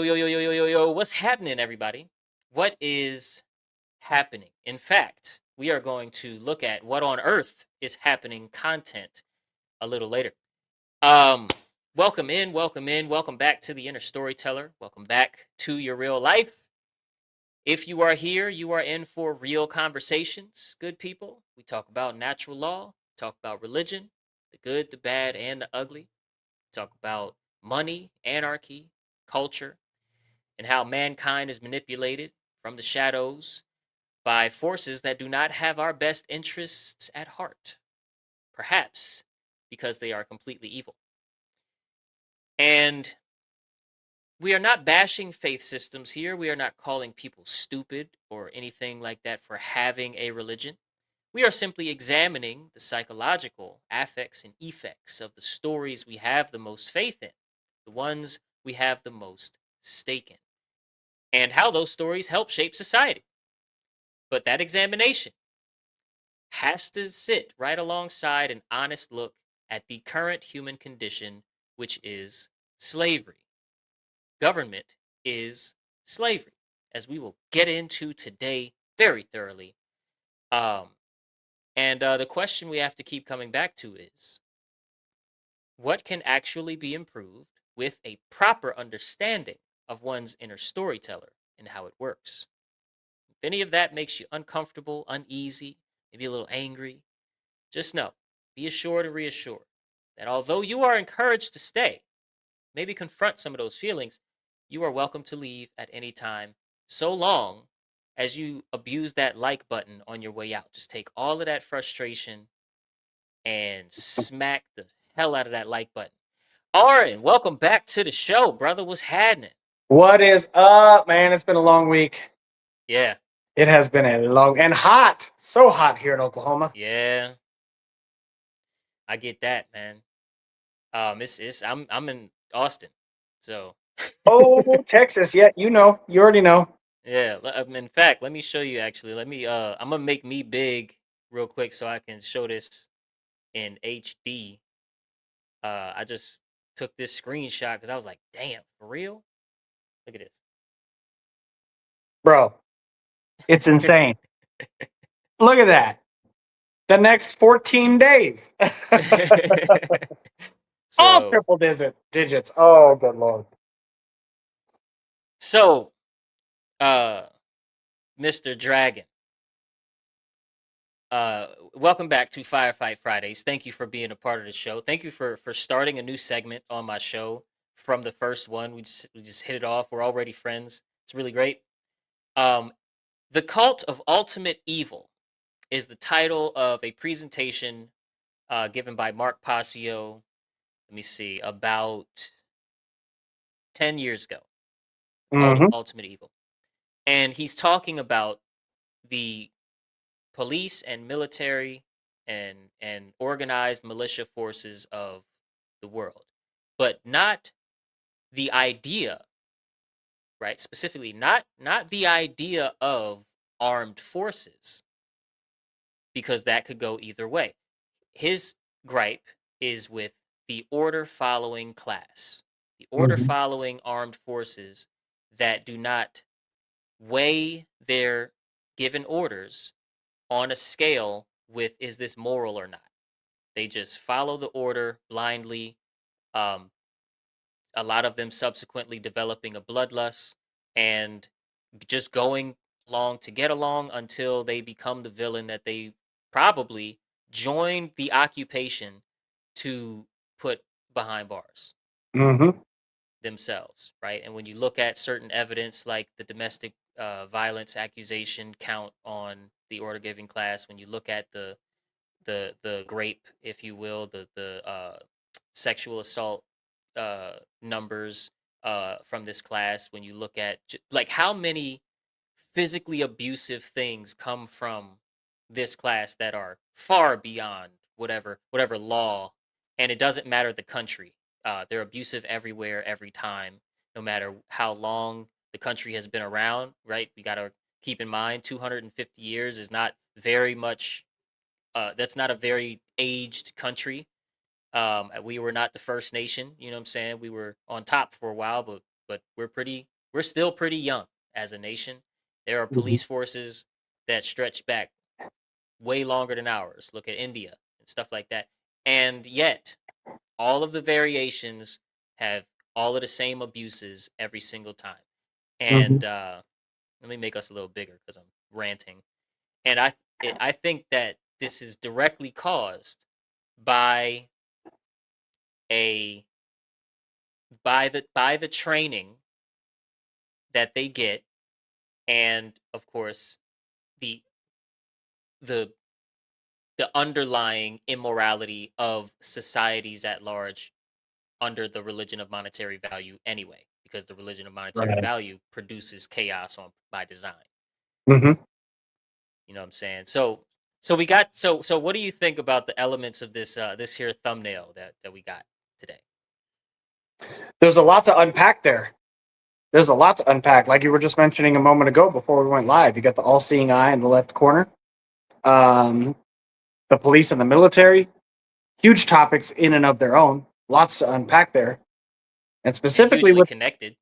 Yo, what's happening, everybody? What is happening? In fact, we are going to look at what on earth is happening content a little later. Um, welcome back to the Inner Storyteller. Welcome back to your real life. If you are here, you are in for real conversations, good people. We talk about natural law, talk about religion, the good, the bad, and the ugly. Talk about money, anarchy, culture, and how mankind is manipulated from the shadows by forces that do not have our best interests at heart, perhaps because they are completely evil. And we are not bashing faith systems here. We are not calling people stupid or anything like that for having a religion. We are simply examining the psychological affects and effects of the stories we have the most faith in, the ones we have the most stake in, and how those stories help shape society. But that examination has to sit right alongside an honest look at the current human condition, which is slavery. Government is slavery, as we will get into today very thoroughly. Um, and the question we have to keep coming back to is what can actually be improved with a proper understanding of one's inner storyteller and how it works? If any of that makes you uncomfortable, uneasy, maybe a little angry, just know, be assured and reassured that although you are encouraged to stay, maybe confront some of those feelings, you are welcome to leave at any time, so long as you abuse that like button on your way out. Just take all of that frustration and smack the hell out of that like button. Auren, welcome back to the show, brother. What's happening? What is up, man? It's been a long week. Yeah, It has been a long and hot. So hot here in Oklahoma. yeah, I get that, man. I'm in Austin, so Oh, Texas. Yeah, you know. You already know. yeah. In fact, let me show you. Actually, let me. I'm gonna make me big real quick so I can show this in HD. I just took this screenshot because I was like, damn, for real? Look at Bro, it's insane. Look at that. The next 14 days. this. All so, triple digits. Oh, good Lord. so, uh, Mr. Dragon, welcome back to Firefight Fridays. Thank you for being a part of the show. Thank you for starting a new segment on my show from the first one. We just hit it off. We're already friends. It's really great. Um, the Cult of Ultimate Evil is the title of a presentation given by Mark Passio. Let me see, about 10 years ago, called Mm-hmm. Ultimate Evil, and he's talking about the police and military and organized militia forces of the world, but not the idea, right? Specifically, not the idea of armed forces, because that could go either way. His gripe is with the order following class, the order Mm-hmm. following armed forces that do not weigh their given orders on a scale with is this moral or not. They just follow the order blindly. Um, a lot of them subsequently developing a bloodlust and just going along to get along until they become the villain that they probably joined the occupation to put behind bars Mm-hmm. themselves, right? And when you look at certain evidence like the domestic violence accusation count on the order giving class, when you look at the grape, if you will, the sexual assault numbers from this class, when you look at like how many physically abusive things come from this class that are far beyond whatever law, and it doesn't matter the country. They're abusive everywhere, every time, no matter how long the country has been around. Right? We got to keep in mind 250 years is not very much. That's not a very aged country. We were not the first nation. You know what I'm saying? We were on top for a while, but but we're still pretty young as a nation. There are Mhm. police forces that stretch back way longer than ours. Look at India and stuff like that. And yet, all of the variations have all of the same abuses every single time. Mhm. And let me make us a little bigger because I'm ranting. And I think that this is directly caused by a by the training that they get, and of course the the the underlying immorality of societies at large under the religion of monetary value anyway, because the religion of monetary Right. value produces chaos on by design. Mhm. You know what I'm saying? So we got so what do you think about the elements of this here thumbnail that we got today? There's a lot to unpack there. There's a lot to unpack. Like you were just mentioning a moment ago before we went live, you got the all-seeing eye in the left corner. Um, the police and the military, huge topics in and of their own. Lots to unpack there, and And specifically hugely with connected.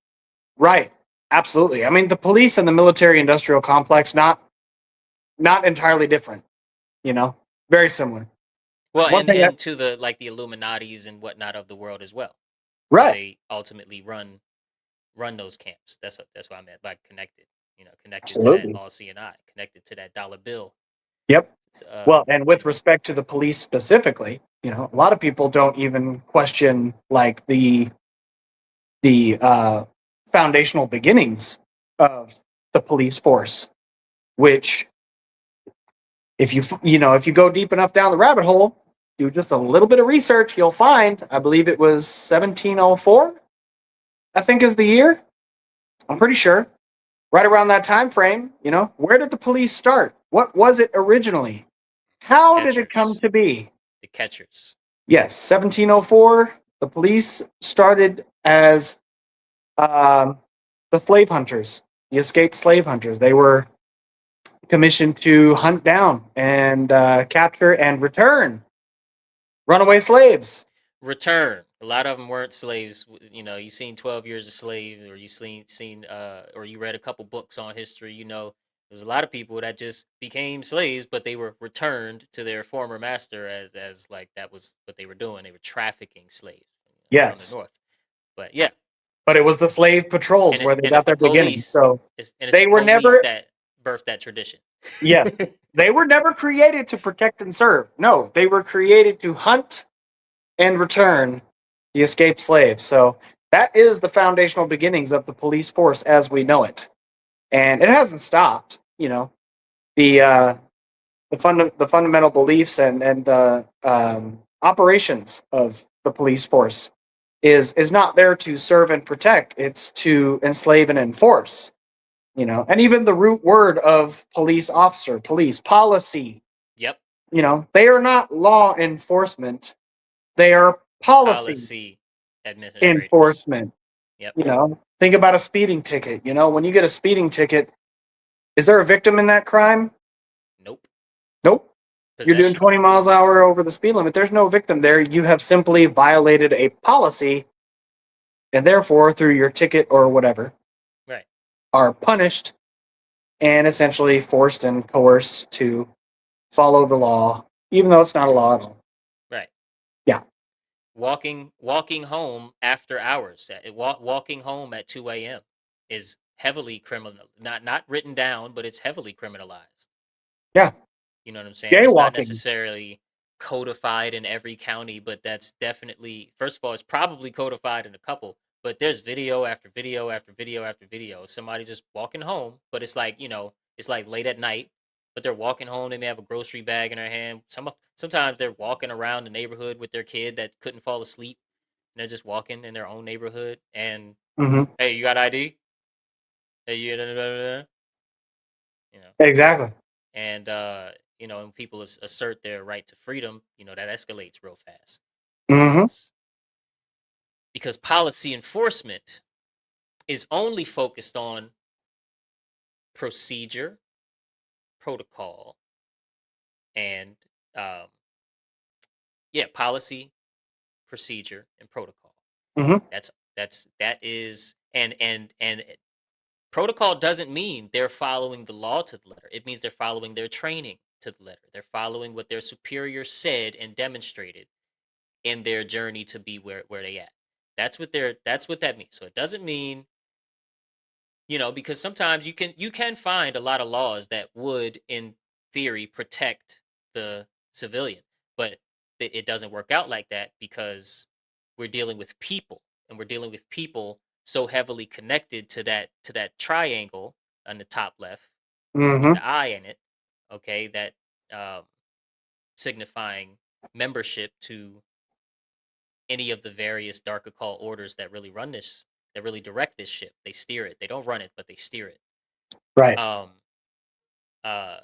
right, absolutely. I mean, the police and the military-industrial complex, not entirely different. You know, very similar. Well, One and thing that and to the like the Illuminatis and whatnot of the world as well, because right, they ultimately run those camps. That's what I meant by connected. You know, connected to that absolutely, all CNI, connected to that dollar bill. yep. Well, and You with know, respect to the police specifically, a lot of people don't even question like the foundational beginnings of the police force, which if you go deep enough down the rabbit hole, do just a little bit of research, you'll find I believe it was 1704. I think is the year. I'm pretty sure. Right around that time frame, where did the police start? What was it originally? How did it come catchers, to be? the catchers. Yes, 1704. The police started as um, the slave hunters, the escaped slave hunters. They were commissioned to hunt down and capture and return runaway slaves. Return. A lot of them weren't slaves. You know, you seen 12 Years a Slave, or you or you read a couple books on history. You know, there's a lot of people that just became slaves, but they were returned to their former master as like that was what they were doing. They were trafficking slaves from the Yes, north. But yeah, but it was the slave patrols where they and it's got the their beginning. police. So It's the they were police never, that birthed that tradition. yes, they were never created to protect and serve. No, they were created to hunt and return the escaped slaves. So that is the foundational beginnings of the police force as we know it, and it hasn't stopped. The the fundamental beliefs and the operations of the police force is not there to serve and protect. It's to enslave and enforce. And even the root word of police officer, police policy. Yep, They are not law enforcement. They are policy policy administrators. enforcement. Yep, Think about a speeding ticket. When you get a speeding ticket, is there a victim in that crime? nope. Nope. You're doing Possession. 20 miles an hour over the speed limit. There's no victim there. You have simply violated a policy, and therefore, through your ticket or whatever, Right, are punished and essentially forced and coerced to follow the law, even though it's not a law at all. right. Yeah. Walking home after hours. Walking home at 2 a.m. is heavily criminal. Not written down, but it's heavily criminalized. Yeah. You know what I'm saying? It's not Jaywalking. necessarily codified in every county, but that's definitely, first of all, it's probably codified in a couple. But there's video after video after video after video. Somebody just walking home, but it's like, it's like late at night, but they're walking home. They may have a grocery bag in their hand. Sometimes they're walking around the neighborhood with their kid that couldn't fall asleep. And they're just walking in their own neighborhood. And Mm-hmm. hey, you got ID? Hey, you know. Exactly. And when people assert their right to freedom, that escalates real fast Mm-hmm. because policy enforcement is only focused on procedure, protocol, and um, policy, procedure, and protocol. Mm-hmm. That is And protocol doesn't mean they're following the law to the letter. It means they're following their training to the letter. They're following what their superior said and demonstrated in their journey to be where they at. That's what that means. So it doesn't mean, because sometimes you can find a lot of laws that would in theory protect the civilian, but it doesn't work out like that because we're dealing with people, and we're dealing with people so heavily connected to that triangle on the top left with Mm-hmm. the eye in it, okay, that um, signifying membership to any of the various dark occult orders that really run this, that really direct this ship. They steer it. They don't run it, but they steer it. Right. Um, uh,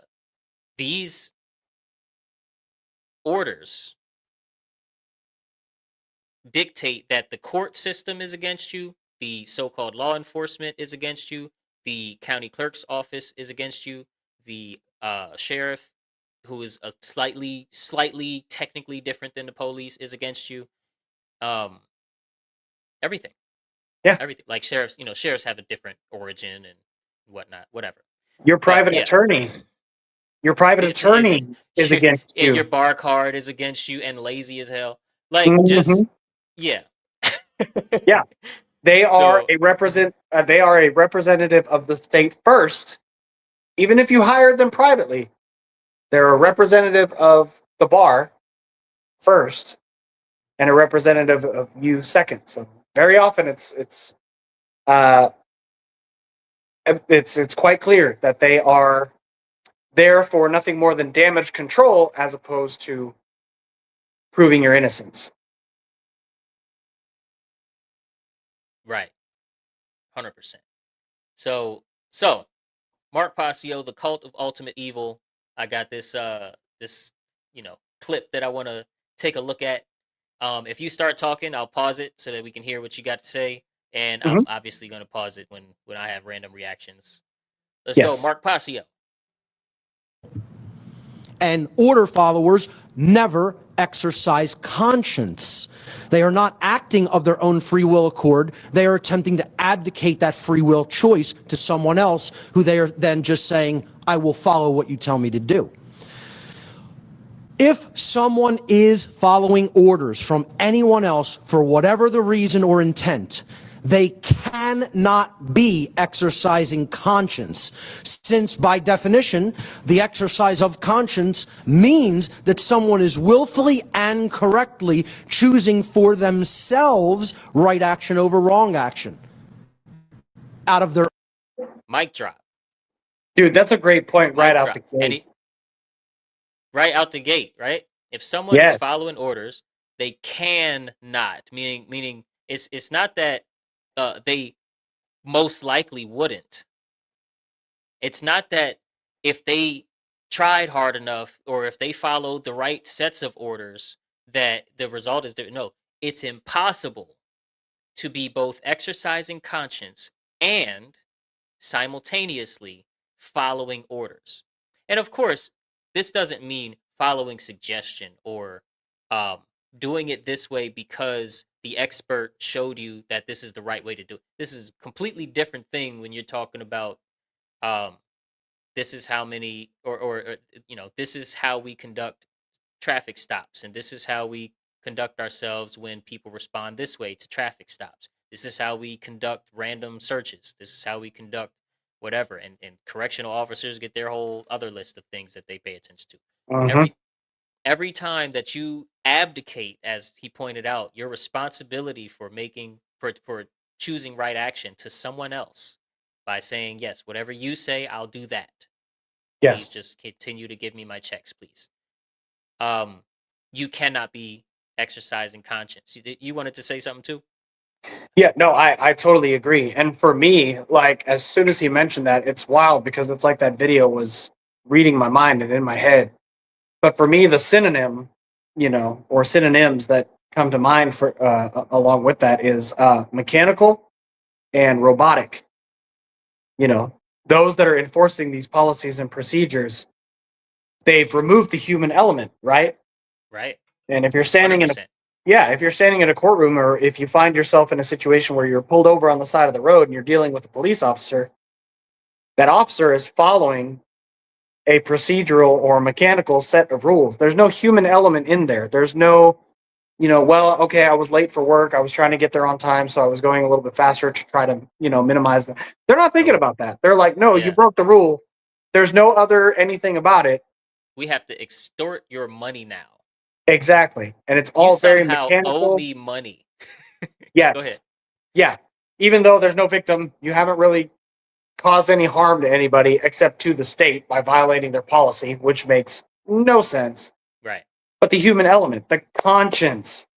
these orders dictate that the court system is against you, the so-called law enforcement is against you, the county clerk's office is against you, the sheriff, who is a slightly technically different than the police, is against you. Um, everything, Yeah. everything. Like sheriffs have a different origin and whatnot, whatever. Your But private yeah, attorney. Your private attorney is against your you. bar card is against you and lazy as hell. Like, Mm-hmm. just yeah. Yeah. They are So a represent. They are a representative of the state first. Even if you hired them privately, they're a representative of the bar first, and a representative of you second. So very often uh, it's quite clear that they are there for nothing more than damage control as opposed to proving your innocence. right, 100%. So Mark Passio, the Cult of Ultimate Evil. I got this clip that I want to take a look at. If you start talking, I'll pause it so that we can hear what you got to say, and I'm Mhm. obviously going to pause it when I have random reactions. Let's go, Yes. Mark Passio. And order followers never exercise conscience. They are not acting of their own free will accord. They are attempting to abdicate that free will choice to someone else, who they are then just saying, I will follow what you tell me to do. If someone is following orders from anyone else for whatever the reason or intent, they cannot be exercising conscience, since by definition, the exercise of conscience means that someone is willfully and correctly choosing for themselves right action over wrong action out of their Mic drop. Dude, that's a great point right Mic out the drop. gate. Right out the gate, right? If someone is Yes. following orders, they cannot. Meaning it's not that they most likely wouldn't. It's not that if they tried hard enough or if they followed the right sets of orders that the result is different. No, it's impossible to be both exercising conscience and simultaneously following orders. And of course, this doesn't mean following suggestion or um, doing it this way because the expert showed you that this is the right way to do it. This is a completely different thing when you're talking about um, this is how many or this is how we conduct traffic stops, and this is how we conduct ourselves when people respond this way to traffic stops. This is how we conduct random searches. This is how we conduct whatever, and correctional officers get their whole other list of things that they pay attention to. Mm-hmm. Every time that you abdicate, as he pointed out, your responsibility for making for choosing right action to someone else by saying, yes, whatever you say, I'll do that. Please Yes. just continue to give me my checks, please. um you cannot be exercising conscience. You wanted to say something too? Yeah, no, I totally agree. And for me, like as soon as he mentioned that, it's wild because it's like that video was reading my mind and in my head. But for me, the synonym, or synonyms that come to mind for along with that is mechanical and robotic. You know, those that are enforcing these policies and procedures, they've removed the human element, right? Right. And if you're standing in a 100%. Yeah, if you're standing in a courtroom or if you find yourself in a situation where you're pulled over on the side of the road and you're dealing with a police officer, that officer is following a procedural or mechanical set of rules. There's no human element in there. There's no, well, okay, I was late for work. I was trying to get there on time, so I was going a little bit faster to try to, minimize them. They're not thinking Nope. about that. They're like, no, you Yeah. broke the rule. There's no other anything about it. We have to extort your money now. Exactly. And it's You all very somehow owe mechanical. me money. Go Yes. ahead. Yeah. Even though there's no victim, you haven't really caused any harm to anybody except to the state by violating their policy, which makes no sense. Right. But the human element, the conscience,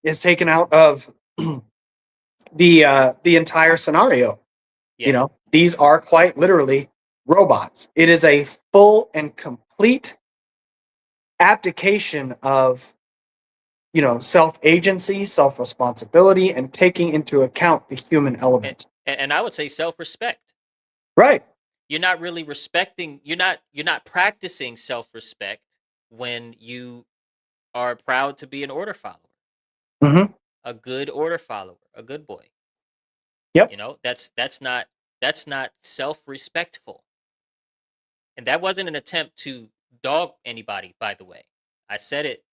is taken out of the entire scenario. Yeah. These are quite literally robots. It is a full and complete abdication of self-agency, self-responsibility, and taking into account the human element. And I would say self-respect. Right. You're not really respecting. You're not practicing self-respect when you are proud to be an order follower. Mm-hmm. A good order follower, a good boy. Yep. That's not self-respectful. And that wasn't an attempt to dog anybody, by the way. I said it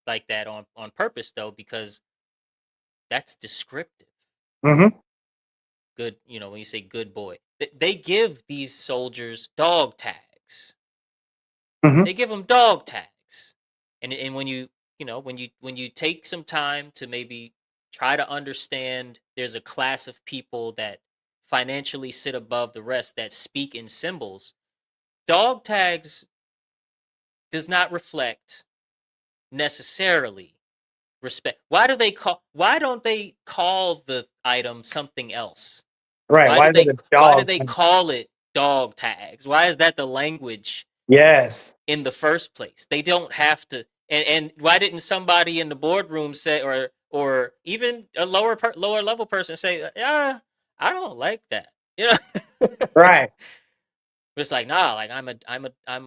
like that on purpose, though, because that's descriptive. Mm-hmm. Good, when you say good boy, they give these soldiers dog tags. Mm-hmm. They give them dog tags, and when you when you take some time to maybe try to understand, there's a class of people that financially sit above the rest that speak in symbols. Dog tags does not reflect necessarily respect. Why don't they call the item something else? Right. Why Why do is it they a why do dog? they call it dog tags? Why is that the language Yes. in the first place? They don't have to. And why didn't somebody in the boardroom say, or even a lower level person say, yeah, I don't like that. Right. It's like, nah, like I'm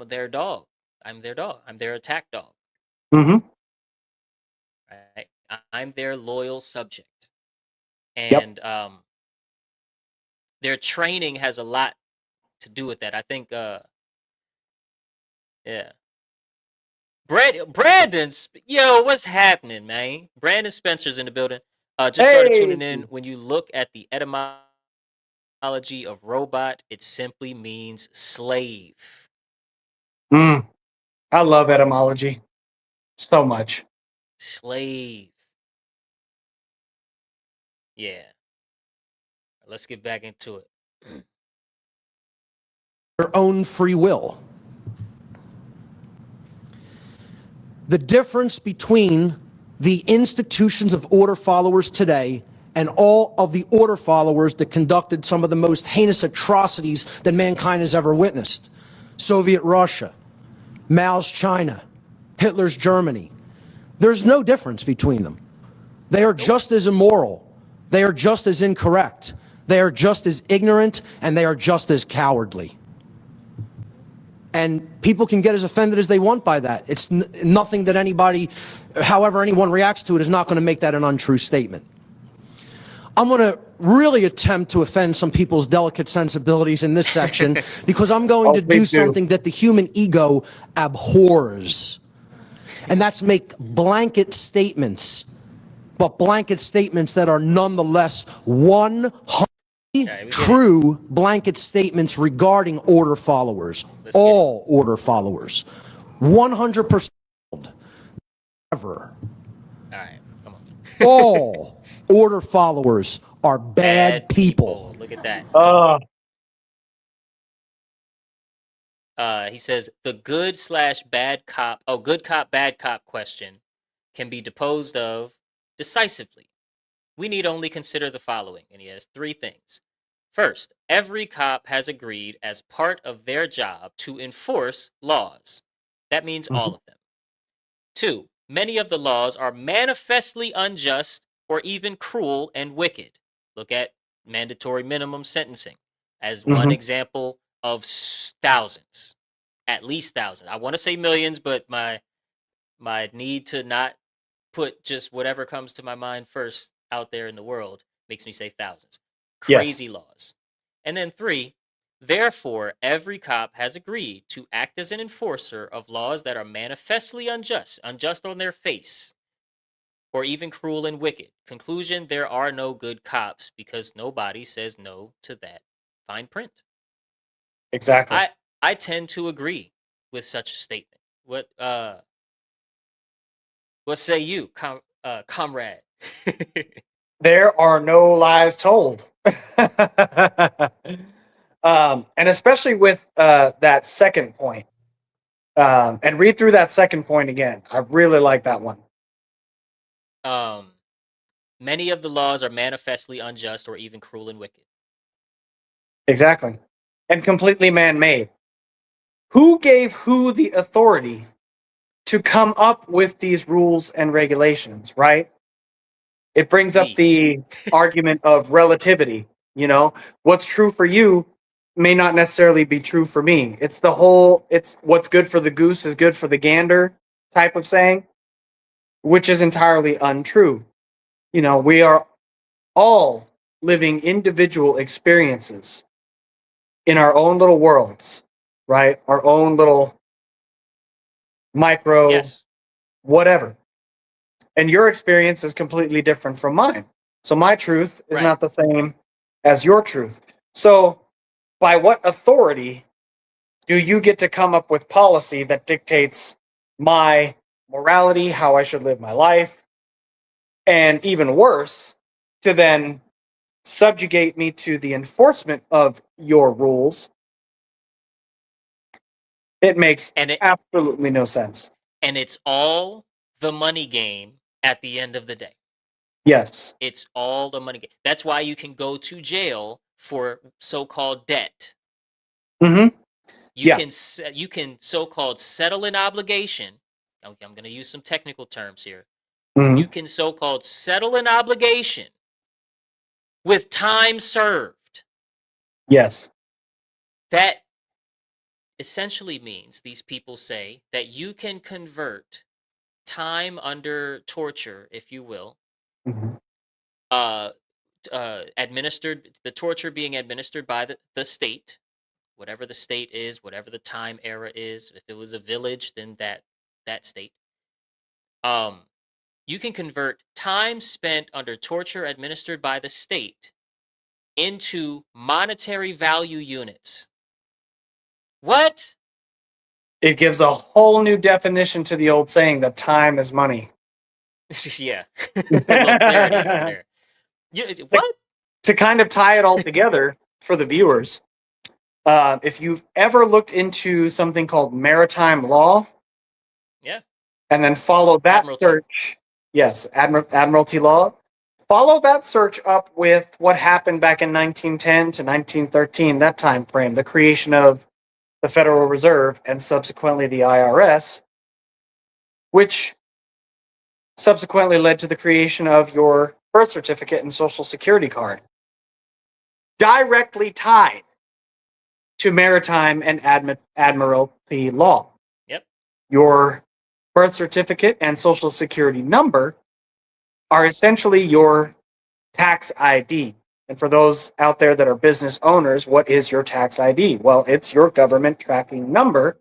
their dog. I'm their dog. I'm their attack dog. Mm-hmm. Right? I'm their loyal subject. Yep. And their training has a lot to do with that. I think yeah. Brandon, what's happening, man? Brandon Spencer's in the building. Just started Hey. tuning in. When you look at the etymology of robot, it simply means slave. I love etymology so much. Slave. Yeah. Let's get back into it. Their own free will. The difference between the institutions of order followers today and all of the order followers that conducted some of the most heinous atrocities that mankind has ever witnessed. Soviet Russia, Mao's China, Hitler's Germany. There's no difference between them. They are just as immoral. They are just as incorrect. They are just as ignorant, and they are just as cowardly. And people can get as offended as they want by that. It's nothing that anybody, however anyone reacts to it, is not going to make that an untrue statement. I'm going to really attempt to offend some people's delicate sensibilities in this section because I'm going to do something that the human ego abhors. And that's make blanket statements, but blanket statements that are nonetheless 100% true blanket statements regarding order followers. All order followers. 100% ever. All right, come on. All order followers are bad people. Look at that. He says the good/bad cop, good cop, bad cop question can be disposed of decisively. We need only consider the following, and he has 3 things. First, every cop has agreed as part of their job to enforce laws. That means all of them. 2, many of the laws are manifestly unjust or even cruel and wicked. Look at mandatory minimum sentencing as one example of thousands, at least thousands. I want to say millions, but my need to not put just whatever comes to my mind first out there in the world makes me say thousands. Yes. Crazy laws. And then 3, therefore, every cop has agreed to act as an enforcer of laws that are manifestly unjust, unjust on their face, or even cruel and wicked. Conclusion, there are no good cops because nobody says no to that fine print. Exactly. I tend to agree with such a statement. What say you, comrade? There are no lies told. And especially with that second point. And read through that second point again. I really like that one. um Many of the laws are manifestly unjust or even cruel and wicked. Exactly. And completely man made. Who gave who the authority to come up with these rules and regulations, right? It brings up We. the argument of relativity. What's true for you may not necessarily be true for me. It's what's good for the goose is good for the gander type of saying, which is entirely untrue. We are all living individual experiences in our own little worlds, right? Our own little micro Yes. whatever. And your experience is completely different from mine. So my truth is Right. not the same as your truth. So, by what authority do you get to come up with policy that dictates my morality, how I should live my life, and even worse, to then subjugate me to the enforcement of your rules? It makes And it absolutely no sense. and it's all the money game at the end of the day. Yes. It's all the money game. That's why you can go to jail for so-called debt. Mm-hmm. Yeah. You can so-called settle an obligation. Okay, I'm going to use some technical terms here. Mm-hmm. You can so-called settle an obligation with time served. Yes. That essentially means these people say that you can convert time under torture, if you will, Mm-hmm. uh, administered, the torture being administered by the state, whatever the state is, whatever the time era is. If it was a village, then that state. Um, you can convert time spent under torture administered by the state into monetary value units. What? It gives a whole new definition to the old saying that time is money. Yeah, a little clarity over there. to, What? to kind of tie it all together for the viewers, if you've ever looked into something called maritime law Yeah, and then follow that admiralty. search, yes, admiralty law, follow that search up with what happened back in 1910 to 1913, that time frame, the creation of the Federal Reserve and subsequently the IRS, which subsequently led to the creation of your birth certificate and social security card. Directly tied to maritime and admiralty law. Yep. Your birth certificate and social security number are essentially your tax ID. And for those out there that are business owners, what is your tax ID? Well, it's your government tracking number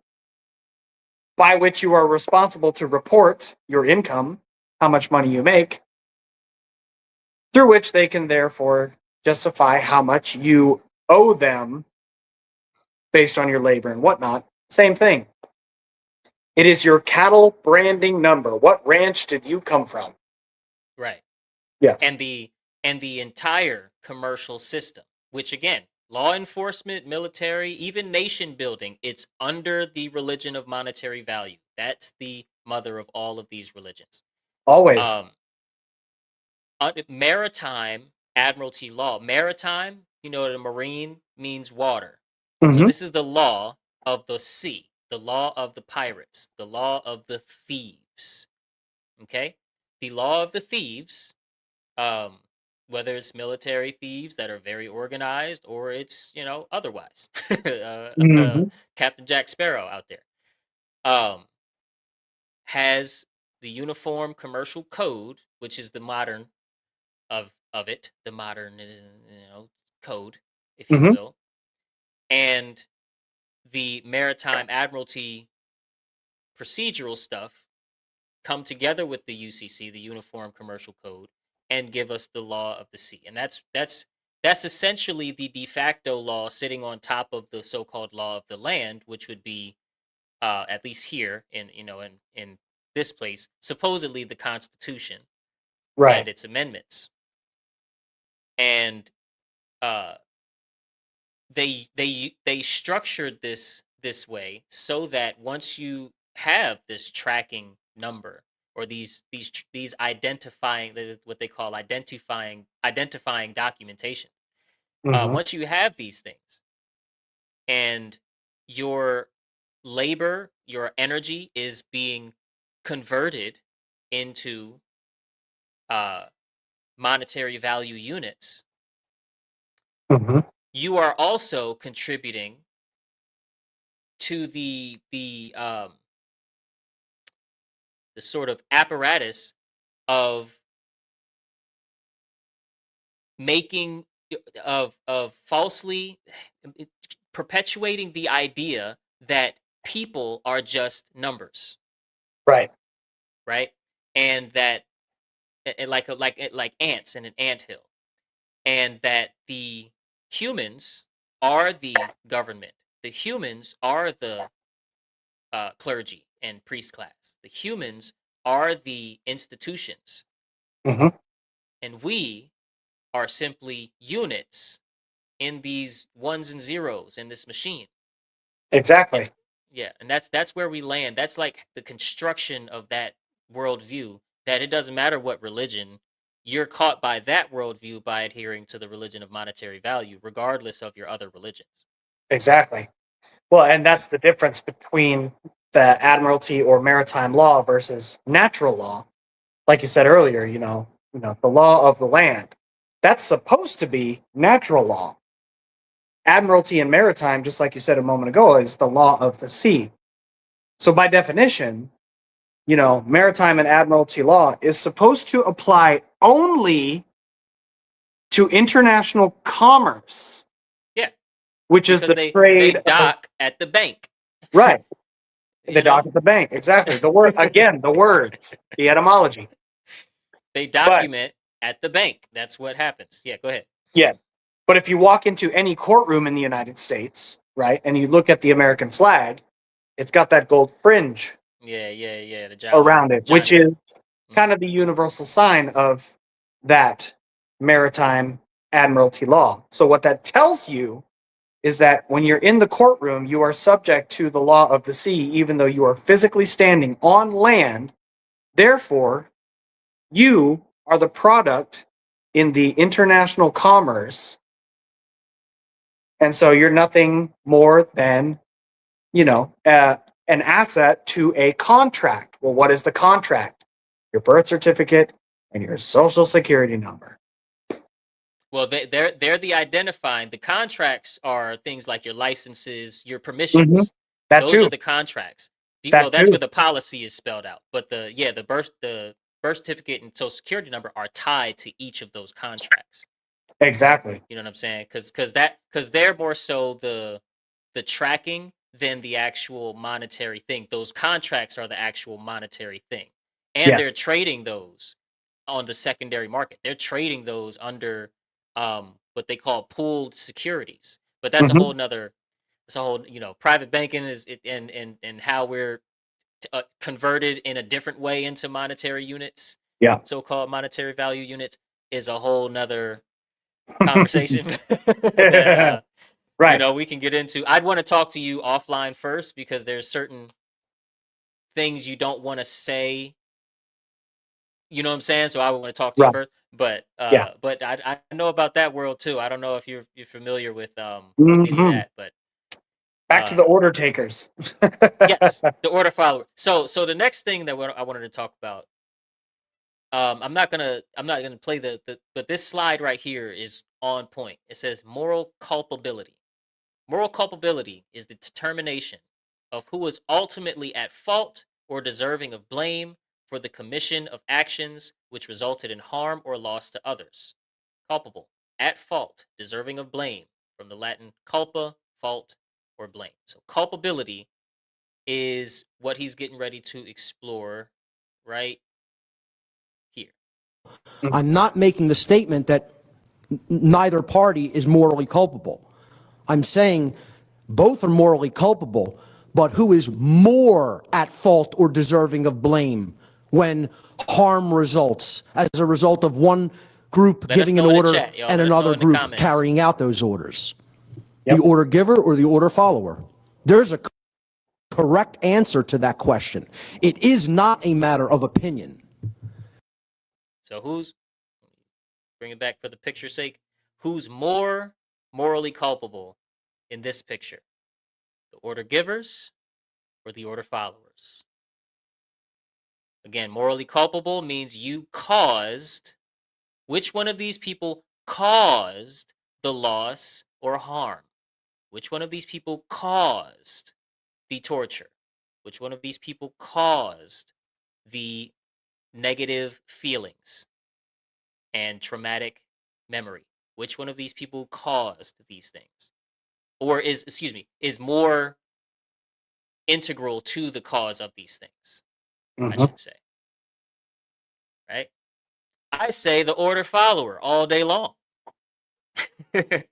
by which you are responsible to report your income, how much money you make, through which they can therefore justify how much you owe them based on your labor and whatnot. Same thing. It is your cattle branding number. What ranch did you come from? Right. Yes. And the entire commercial system, which again, law enforcement, military, even nation building, it's under the religion of monetary value. That's the mother of all of these religions. Always. Um, Maritime admiralty law. Maritime, the marine means water. So Mm-hmm. this is the law of the sea, the law of the pirates, the law of the thieves. Okay? The law of the thieves, um, whether it's military thieves that are very organized or it's, otherwise. Mm-hmm. Captain Jack Sparrow out there. Um, has the Uniform Commercial Code, which is the modern of it, the modern code, if you Hmm. will, and the Maritime Admiralty procedural stuff come together with the UCC, the Uniform Commercial Code, and give us the law of the sea. And that's essentially the de facto law sitting on top of the so-called law of the land, which would be at least here in this place, supposedly the Constitution and Right. its amendments. And uh, they structured this way so that once you have this tracking number or these identifying what they call identifying documentation, Hmm. once you have these things and your labor, your energy is being converted into uh, monetary value units, Hmm. you are also contributing to the sort of apparatus of making of falsely perpetuating the idea that people are just numbers, Right. right? And that like ants in an anthill, and that the humans are the government. The humans are the clergy and priest class. The humans are the institutions, Hmm. and we are simply units in these ones and zeros in this machine. And Exactly. yeah, and that's where we land. That's like the construction of that worldview. That it doesn't matter what religion you're caught by that worldview by adhering to the religion of monetary value, regardless of your other religions. Exactly. Well, and Yeah. that's the difference between the admiralty or maritime law versus natural law. Like you said earlier, the law of the land. That's supposed to be natural law. Admiralty and maritime, just like you said a moment ago, is the law of the sea. So by definition, maritime and admiralty law is supposed to apply only to international commerce, Yeah, which is because the they trade of dock at the bank. right. The You dock know, at the bank. Exactly. The word again, the words, the etymology. they But document at the bank. That's what happens. Yeah, go ahead. yeah. But if you walk into any courtroom in the United States, right, and you look at the American flag, it's got that gold fringe Yeah, yeah, yeah. The around it, John which Doe. is kind of the universal sign of that maritime admiralty law. So what that tells you is that when you're in the courtroom, you are subject to the law of the sea, even though you are physically standing on land. Therefore, you are the product in the international commerce. And so you're nothing more than, an asset to a contract. Well, what is the contract? Your birth certificate and your social security number. Well, they're the identifying. The contracts are things like your licenses, your Hmm. permissions. That Those are too. the contracts. Well, That that's where too. the policy is spelled out. But the birth certificate and social security number are tied to each of those contracts. Exactly. You know what I'm saying? Because they're more so the tracking than the actual monetary thing. Those contracts are the actual monetary thing, and Yeah. they're trading those on the secondary market. They're trading those under what they call pooled securities. But that's a Hmm. whole nother. It's a whole private banking is it and how we're converted in a different way into monetary units, Yeah. so-called monetary value units, is a whole nother conversation that Right. we can get into. I'd want to talk to you offline first because there's certain things you don't want to say. You know what I'm saying? So I would want to talk to you Right. first. But Yeah. I know about that world too. I don't know if you're familiar with any of Hmm. that, but Back to the uh order takers. yes, the order follower. So the next thing that I wanted to talk about. I'm not gonna play but this slide right here is on point. It says moral culpability. Moral culpability is the determination of who is ultimately at fault or deserving of blame for the commission of actions which resulted in harm or loss to others. Culpable, at fault, deserving of blame, from the Latin culpa, fault, or blame. So culpability is what he's getting ready to explore right here. I'm not making the statement that neither party is morally culpable. I'm saying both are morally culpable, but who is more at fault or deserving of blame when harm results as a result of one group Let us giving an know in the order chat, y'all. and Let us know another in the group comments. carrying out those orders? Yep. The order giver or the order follower? There's a correct answer to that question. It is not a matter of opinion. So who's, bring it back for the picture's sake, who's more morally culpable in this picture? The order givers or the order followers? Again, morally culpable means you caused, which one of these people caused the loss or harm? Which one of these people caused the torture? Which one of these people caused the negative feelings and traumatic memory? Which one of these people caused these things? Or is more integral to the cause of these things, I should say. Right? I say the order follower all day long. the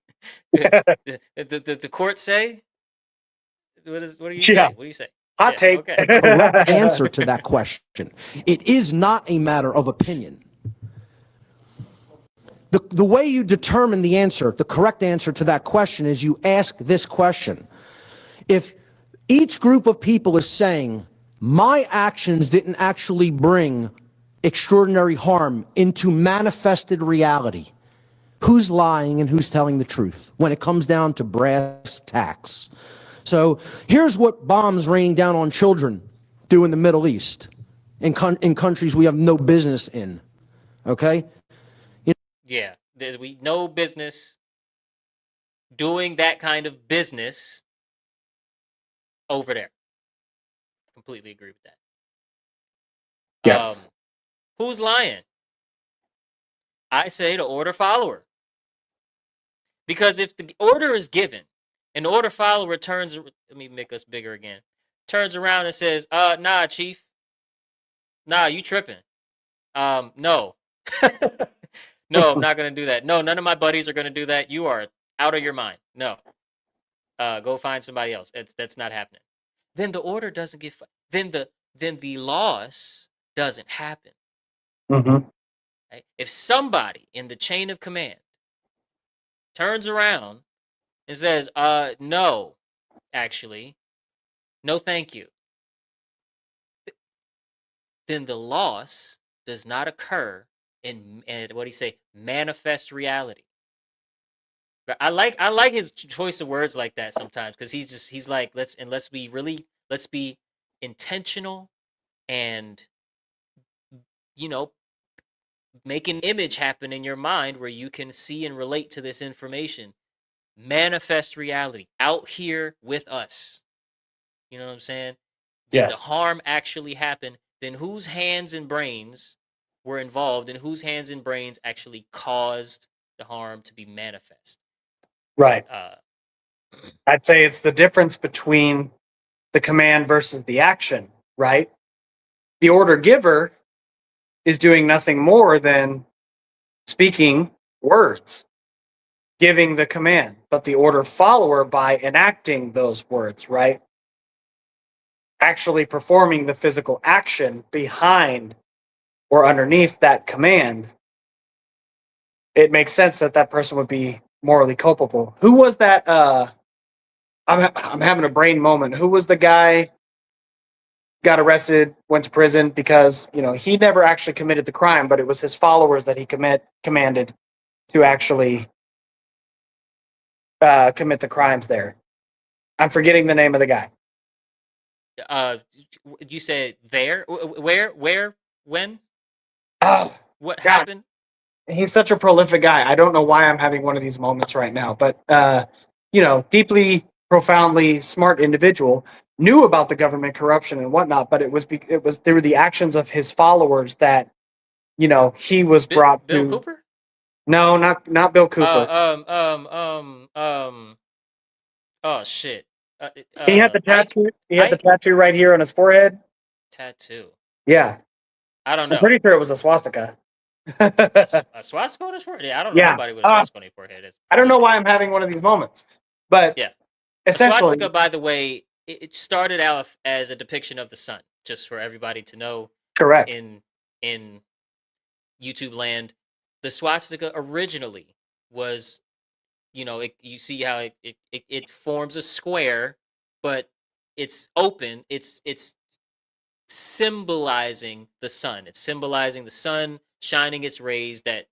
court say? What do you say? What do you say? Hot take. Okay. Correct answer to that question. It is not a matter of opinion. The way you determine the answer, the correct answer to that question, is you ask this question. If each group of people is saying, my actions didn't actually bring extraordinary harm into manifested reality, who's lying and who's telling the truth when it comes down to brass tacks? So here's what bombs raining down on children do in the Middle East, in countries we have no business in, okay? Yeah, we no business doing that kind of business over there. Completely agree with that. Yes. Who's lying? I say the order follower. Because if the order is given, and the order follower turns, let me make us bigger again, turns around and says, nah, chief. Nah, you tripping. No. No, I'm not going to do that. No, none of my buddies are going to do that. You are out of your mind. No. Go find somebody else. That's not happening. Then the order doesn't get, then the loss doesn't happen. Mm-hmm. Right? If somebody in the chain of command turns around and says, no, actually, no thank you, then the loss does not occur in what do you say, manifest reality. I like his choice of words like that sometimes, because he's like, let's be intentional and make an image happen in your mind where you can see and relate to this information. Manifest reality out here with us. You know what I'm saying? Did the harm actually happen? Then whose hands and brains were involved, and whose hands and brains actually caused the harm to be manifest? Right. I'd say it's the difference between the command versus the action, right? The order giver is doing nothing more than speaking words, giving the command, but the order follower, by enacting those words, right? Actually performing the physical action behind or underneath that command, it makes sense that that person would be morally culpable. Who was that? I'm having a brain moment. Who was the guy got arrested, went to prison because he never actually committed the crime, but it was his followers that he commanded to actually commit the crimes there. I'm forgetting the name of the guy. You said there? Where? When? Oh, what God. happened? He's such a prolific guy. I don't know why I'm having one of these moments right now, but deeply, profoundly smart individual. knew about the government corruption and whatnot, but it was they were the actions of his followers that he was brought Bill to. Cooper? No, not Bill Cooper. Oh shit. He had the Ike? tattoo. He had the Ike? tattoo right here on his forehead. Tattoo. Yeah, I don't I'm know. pretty sure it was a swastika. A swastika on his forehead? Yeah, I don't know Yeah. nobody with a swastika on their forehead. It's I don't pretty know bad. why I'm having one of these moments, but Yeah. A essentially, swastika, by the way, it started out as a depiction of the sun, just for everybody to know correct. in YouTube land. The swastika originally was, you see how it forms a square, but it's open. It's symbolizing the sun. It's symbolizing the sun shining its rays that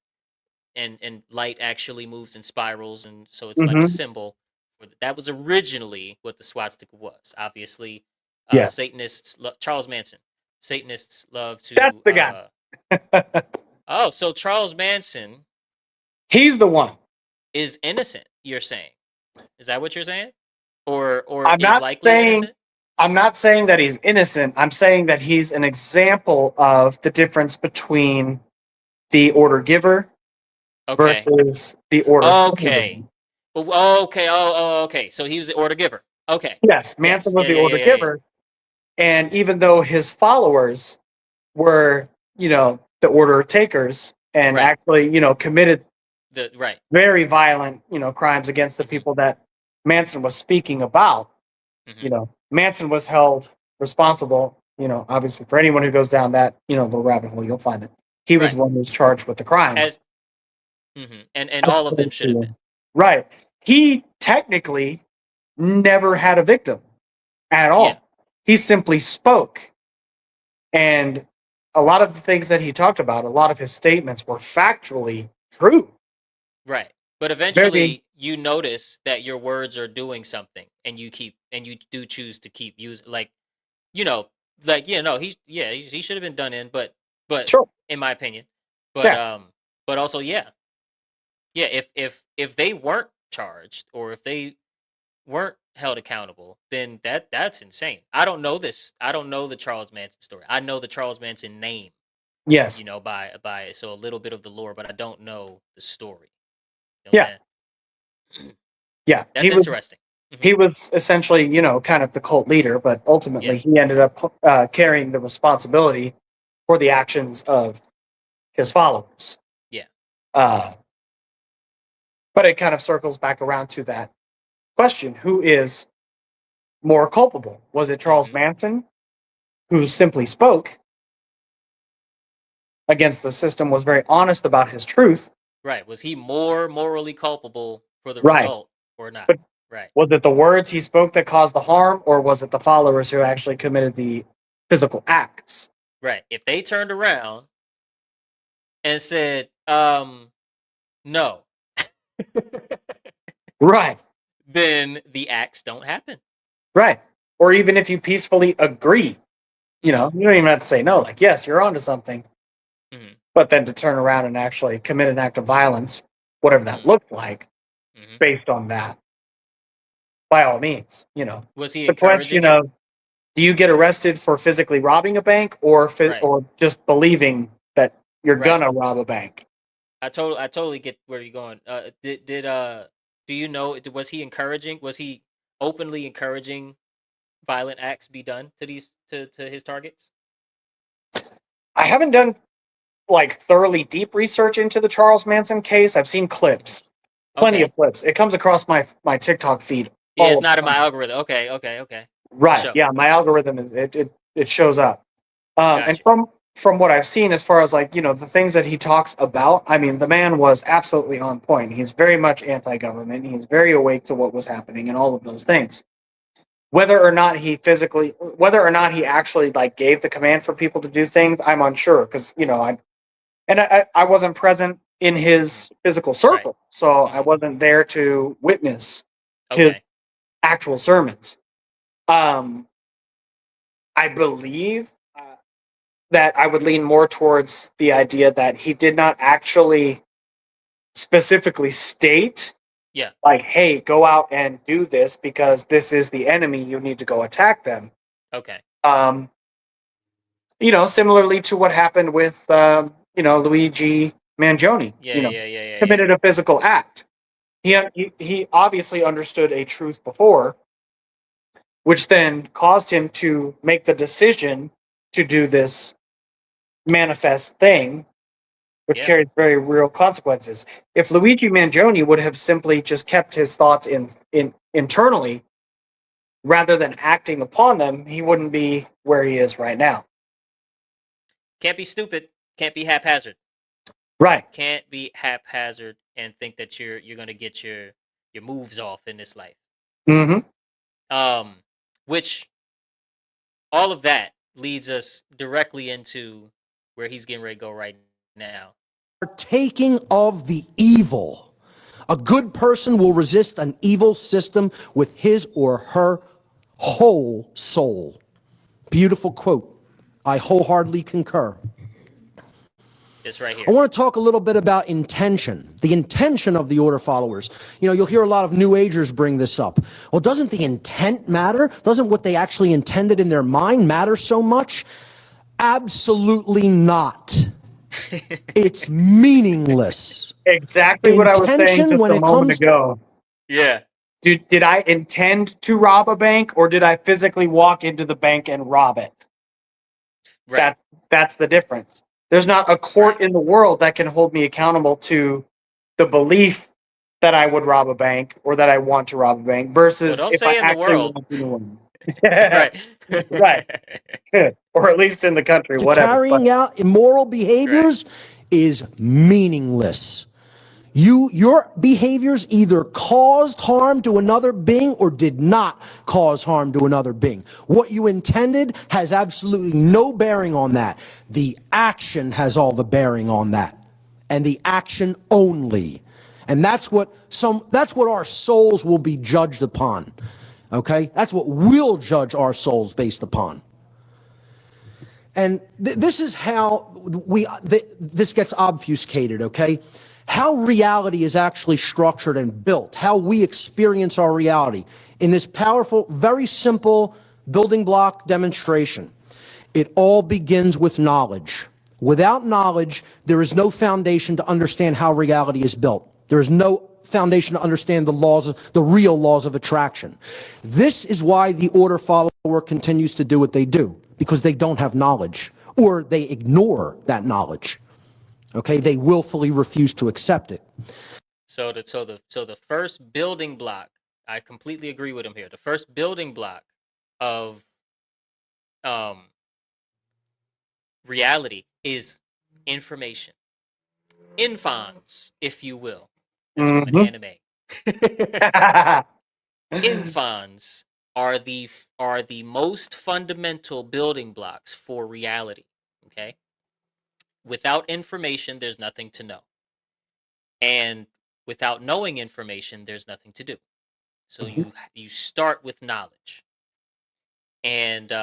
and light actually moves in spirals, and so it's like a Hmm. symbol. That was originally what the swastika was. Obviously, Yeah, Satanists, Charles Manson. Satanists love that's to. the guy. Oh, so Charles Manson He's the one. is innocent. You're saying? Is that what you're saying? Or I'm is not likely saying innocent? I'm not saying that he's innocent. I'm saying that he's an example of the difference between the order giver Okay. versus the order follower. Okay. Okay. Okay. So he was the order giver. Okay. Yes, Manson Yes. was Yeah. the Yeah. order Yeah. Yeah. Yeah. giver, and even though his followers were, the order takers and Right. actually, committed Right. very violent, crimes against the Hmm. people that Manson was speaking about, Hmm. Manson was held responsible, obviously for anyone who goes down that, little rabbit hole, you'll find it. He was Right. the one who was charged with the crimes. As and all of them should have been. Right. He technically never had a victim at Yeah. all. He simply spoke. And a lot of the things that he talked about, a lot of his statements were factually true. Right. But Very, eventually you notice that your words are doing something, and you do choose to keep using, like, you know, no, he should have been done in, but sure. in my opinion. But Yeah. but also, yeah. Yeah, if they weren't charged, or if they weren't held accountable, then that's insane. I don't know this. I don't know the Charles Manson story. I know the Charles Manson name, Yes. by so a little bit of the lore, but I don't know the story. You know what Yeah. I'm saying? Yeah. That's interesting. Hmm. He was essentially, kind of the cult leader, but Yeah. ultimately he ended up carrying the responsibility for the actions of his followers. Yeah. Uh, but it kind of circles back around to that question: who is more culpable? Was it Charles Hmm. Manson, who simply spoke against the system, was very honest about his truth? Right. Was he more morally culpable for the Right. result or not? But Right. was it the words he spoke that caused the harm, or was it the followers who actually committed the physical acts? Right. If they turned around and said, no, Right. then the acts don't happen. Right. Or even if you peacefully agree, you don't even have to say no, like, yes, you're onto something. Mhm. But then to turn around and actually commit an act of violence, whatever that Mhm. looked like, Mhm. based on that, by all means, Was he the question encouraging it? of, do you get arrested for physically robbing a bank, or Right. or just believing that you're Right. gonna rob a bank? I totally get where you're going. Do you know, was he encouraging? Was he openly encouraging violent acts be done to these to his targets? I haven't done like thoroughly deep research into the Charles Manson case. I've seen clips, plenty Okay. of clips. It comes across my TikTok feed Yeah, all it's of not the in my time. algorithm. Okay. For Right. sure. Yeah, my algorithm is it shows up. And Gotcha. from what I've seen, as far as like the things that he talks about, I mean, the man was absolutely on point. He's very much anti-government. He's very awake to what was happening and all of those things. Whether or not he actually like gave the command for people to do things, I'm unsure because I wasn't present in Mhm. his physical Right. circle, so I Mhm. wasn't there to witness his Okay. actual sermons. Um, I believe that I would lean more towards the idea that he did not actually specifically state Yeah. like, hey, go out and do this because this is the enemy. You need to go attack them. Okay. Similarly to what happened with, Luigi Mangione, Yeah. committed a physical act. He obviously understood a truth before, which then caused him to make the decision to do this manifest thing, which Yeah. carries very real consequences. If Luigi Mangione would have simply just kept his thoughts internally rather than acting upon them, he wouldn't be where he is right now. Can't be stupid. Can't be haphazard. Right. Can't be haphazard and think that you're gonna get your moves off in this life. Mm-hmm. Which all of that leads us directly into where he's getting ready to go right now. Partaking of the evil. A good person will resist an evil system with his or her whole soul. Beautiful quote. I wholeheartedly concur. This right here. I want to talk a little bit about intention, the intention of the order followers. You'll hear a lot of New Agers bring this up. Well, doesn't the intent matter? Doesn't what they actually intended in their mind matter so much? Absolutely not. It's meaningless. Exactly what I was saying Intention just when a it moment comes ago. Yeah. Did I intend to rob a bank, or did I physically walk into the bank and rob it? Right. That's the difference. There's not a court in the world that can hold me accountable to the belief that I would rob a bank or that I want to rob a bank Well, versus don't if I say in the actually world. want to one. Right. Right. Or at least in the country, to whatever. carrying out immoral behaviors is meaningless. Your behaviors either caused harm to another being or did not cause harm to another being. What you intended has absolutely no bearing on that. The action has all the bearing on that. And the action only. And that's what our souls will be judged upon. Okay? That's what we'll judge our souls based upon. And this is how this gets obfuscated, okay? How reality is actually structured and built, how we experience our reality in this powerful, very simple building block demonstration. It all begins with knowledge. Without knowledge, there is no foundation to understand how reality is built. There is no foundation to understand the real laws of attraction. This is why the order follower continues to do what they do, because they don't have knowledge, or they ignore that knowledge. Okay, they willfully refuse to accept it. So the first building block, I completely agree with him here. The first building block of reality is information. Infons, if you will. That's from an anime. Infons are the most fundamental building blocks for reality. Okay? Without information, there's nothing to know. And without knowing information, there's nothing to do. So you start with knowledge. And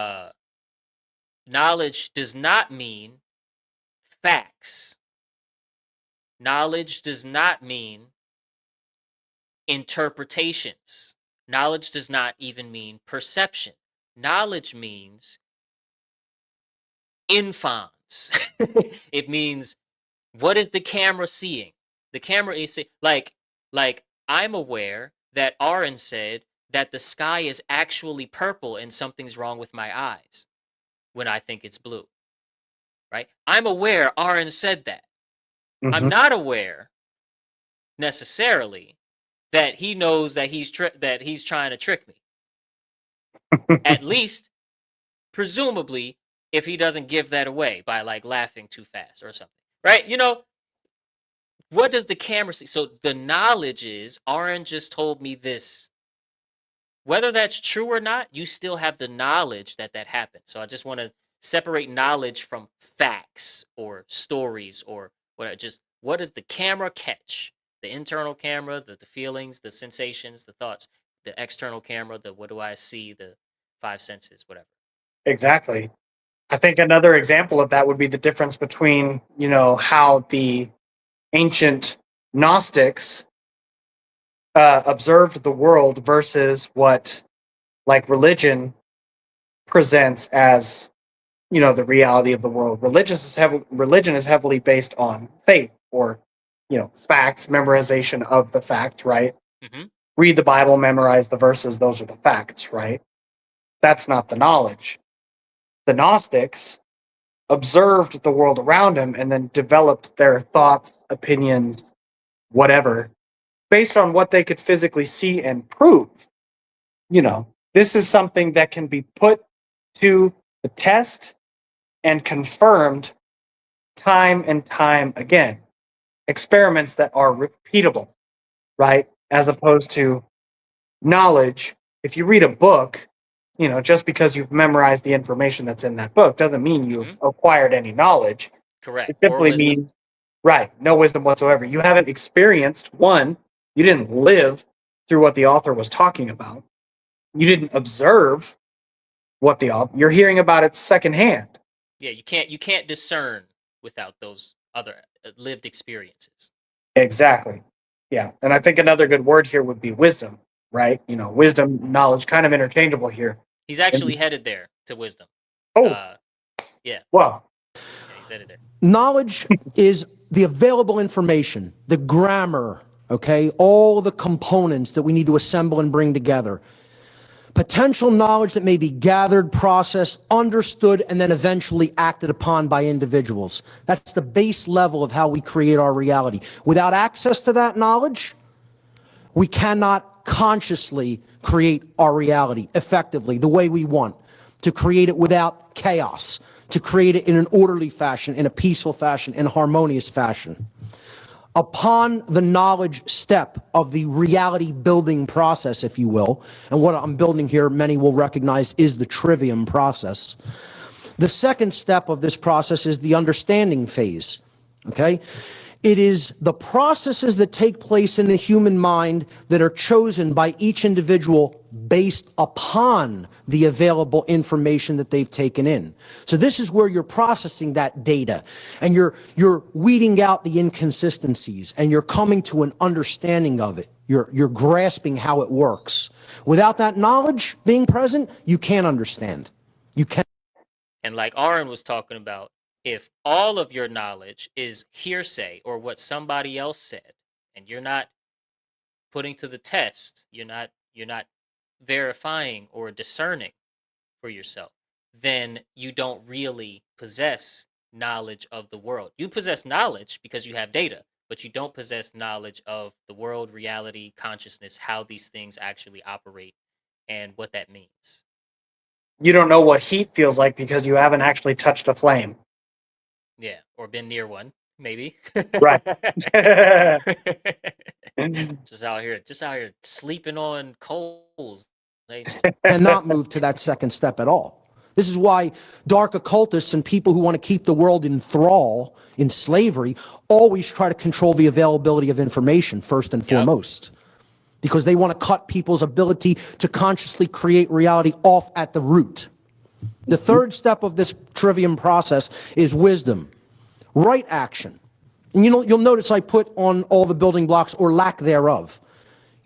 knowledge does not mean facts. Knowledge does not mean interpretations. Knowledge does not even mean perception. Knowledge means infons. It means, what is the camera seeing? The camera is like I'm aware that Auren said that the sky is actually purple and something's wrong with my eyes when I think it's blue. Right? I'm aware Auren said that. I'm not aware necessarily that he knows that he's trying to trick me. At least, presumably, if he doesn't give that away by like laughing too fast or something, right? What does the camera see? So the knowledge is Auren just told me this. Whether that's true or not, you still have the knowledge that happened. So I just want to separate knowledge from facts or stories or whatever. Just what does the camera catch? The internal camera, the feelings, the sensations, the thoughts. The external camera, the what do I see, the five senses, whatever. Exactly. I think another example of that would be the difference between, how the ancient Gnostics observed the world versus what like religion presents as the reality of the world. Religion is heavily based on faith or facts, memorization of the fact, right? Hmm. Read the Bible, memorize the verses, those are the facts, right? That's not the knowledge. The Gnostics observed the world around him and then developed their thoughts, opinions, whatever, based on what they could physically see and prove. This is something that can be put to the test and confirmed time and time again. Experiments that are repeatable, right? As opposed to knowledge. If you read a book, just because you've memorized the information that's in that book doesn't mean you've Hmm. acquired any knowledge. Correct. It Or simply wisdom. means, right, no wisdom whatsoever. You haven't experienced one, you didn't live through what the author was talking about. You didn't observe what the author, you're hearing about it secondhand. Yeah, you can't discern without those other lived experiences. Exactly. Yeah. And I think another good word here would be wisdom, right? Wisdom, knowledge, kind of interchangeable here. He's actually headed there to wisdom. Oh, Yeah, well, yeah, he's headed there. Knowledge is the available information, the grammar, okay? All the components that we need to assemble and bring together. Potential knowledge that may be gathered, processed, understood, and then eventually acted upon by individuals. That's the base level of how we create our reality. Without access to that knowledge, we cannot consciously create our reality effectively the way we want, to create it without chaos, to create it in an orderly fashion, in a peaceful fashion, in a harmonious fashion. Upon the knowledge step of the reality building process, if you will, and what I'm building here, many will recognize is the trivium process. The second step of this process is the understanding phase, okay? It is the processes that take place in the human mind that are chosen by each individual based upon the available information that they've taken in. So this is where you're processing that data and you're weeding out the inconsistencies and you're coming to an understanding of it. You're grasping how it works. Without that knowledge being present, you can't understand. You can't. And like Auren was talking about, if all of your knowledge is hearsay or what somebody else said, and you're not putting to the test, you're not verifying or discerning for yourself, then you don't really possess knowledge of the world. You possess knowledge because you have data, but you don't possess knowledge of the world, reality, consciousness, how these things actually operate, and what that means. you don't know what heat feels like because you haven't actually touched a flame. Yeah, or been near one, maybe. Right. just out here sleeping on coals, ain't you? Cannot move to that second step at all. This is why dark occultists and people who want to keep the world in thrall, in slavery, always try to control the availability of information first and Yep. foremost. Because they want to cut people's ability to consciously create reality off at the root. The third step of this trivium process is wisdom, right action. And you'll notice I put on all the building blocks or lack thereof.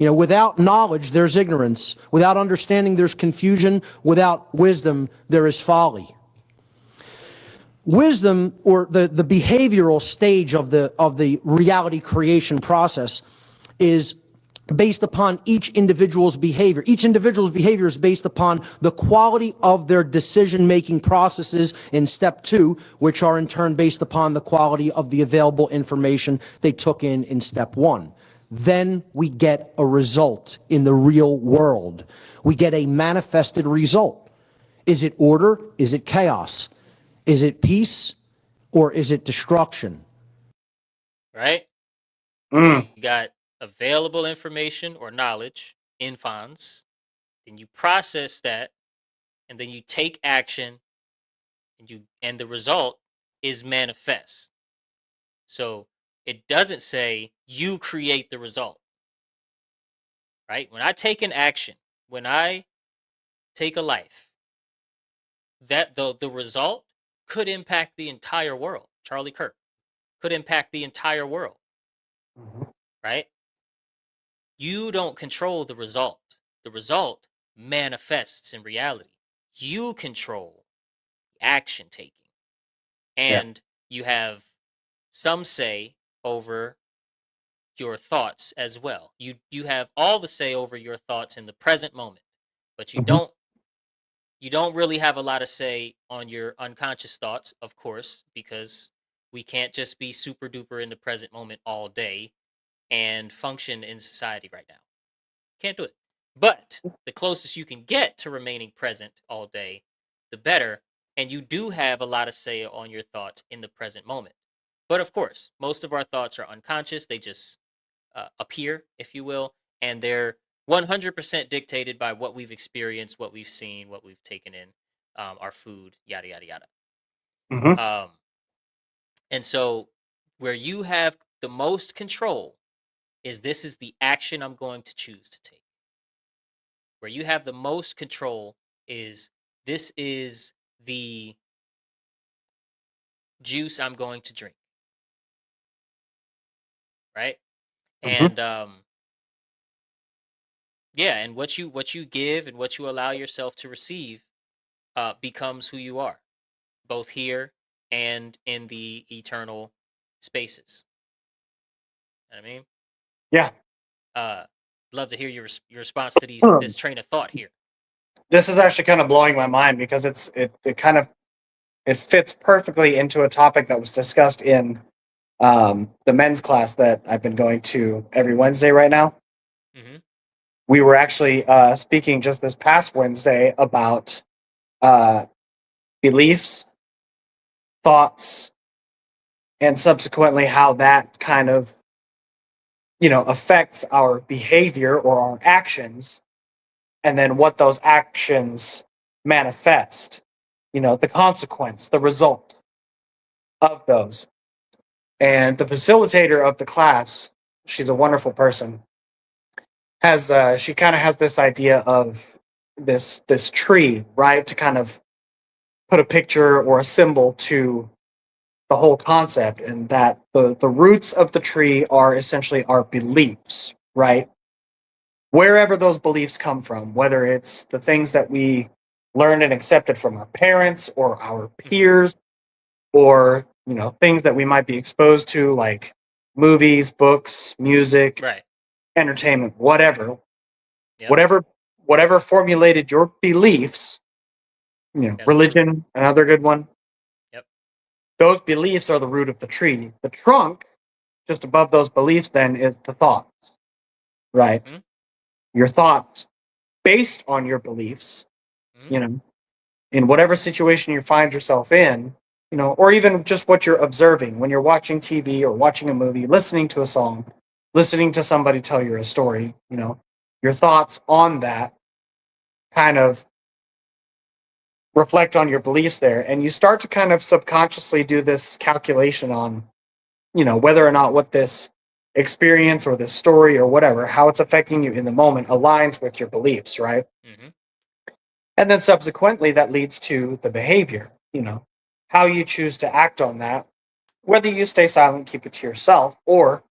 Without knowledge, there's ignorance. Without understanding, there's confusion. Without wisdom, there is folly. Wisdom, or the behavioral stage of the reality creation process, is based upon each individual's behavior. Each individual's behavior is based upon the quality of their decision-making processes in step 2, which are in turn based upon the quality of the available information they took in step 1. Then we get a result in the real world. We get a manifested result. Is it order? Is it chaos? Is it peace? Or is it destruction? Right? So Mm. you got available information or knowledge, infons, then you process that, and then you take action, and the result is manifest. So it doesn't say you create the result, right? When I take an action, when I take a life, that the result could impact the entire world. Charlie Kirk could impact the entire world, right? You don't control the result. The result manifests in reality. You control the action taking. Yeah. And you have some say over your thoughts as well. You have all the say over your thoughts in the present moment, but Hmm. you don't really have a lot of say on your unconscious thoughts, of course, because we can't just be super duper in the present moment all day and function in society right now. Can't do it. But the closest you can get to remaining present all day, the better. And you do have a lot of say on your thoughts in the present moment. But of course, most of our thoughts are unconscious. They just appear, if you will, and they're 100% dictated by what we've experienced, what we've seen, what we've taken in, our food, yada, yada, yada. Hmm. Um, and so, where you have the most control is this is the action I'm going to choose to take. Where you have the most control is this is the juice I'm going to drink, right? Hmm. And yeah, and what you give and what you allow yourself to receive becomes who you are, both here and in the eternal spaces. You know what I mean, Yeah. uh, love to hear your response to this train of thought here. This is actually kind of blowing my mind because it kind of it fits perfectly into a topic that was discussed in the men's class that I've been going to every Wednesday right now. Hmm. We were actually speaking just this past Wednesday about uh, beliefs, thoughts, and subsequently how that kind of affects our behavior or our actions, and then what those actions manifest. The consequence, the result of those. And the facilitator of the class, she's a wonderful person, has she kind of has this idea of this tree, right? To kind of put a picture or a symbol to the whole concept, and that the roots of the tree are essentially our beliefs, right? Wherever those beliefs come from, whether it's the things that we learned and accepted from our parents or our Hmm. peers, or things that we might be exposed to, like movies, books, music, Right. entertainment, whatever, Yep. whatever, whatever formulated your beliefs. That's the root. Religion, another good one. Yep. Those beliefs are the root of the tree. The trunk, just above those beliefs, then is the thoughts, right? Hmm. Your thoughts based on your beliefs, Hmm. you know, in whatever situation you find yourself in, or even just what you're observing when you're watching TV or watching a movie, listening to a song, listening to somebody tell you a story, your thoughts on that kind of reflect on your beliefs there. And you start to kind of subconsciously do this calculation on, whether or not what this experience or this story or whatever, how it's affecting you in the moment aligns with your beliefs, right? Hmm. And then subsequently, that leads to the behavior, how you choose to act on that, whether you stay silent, keep it to yourself, or,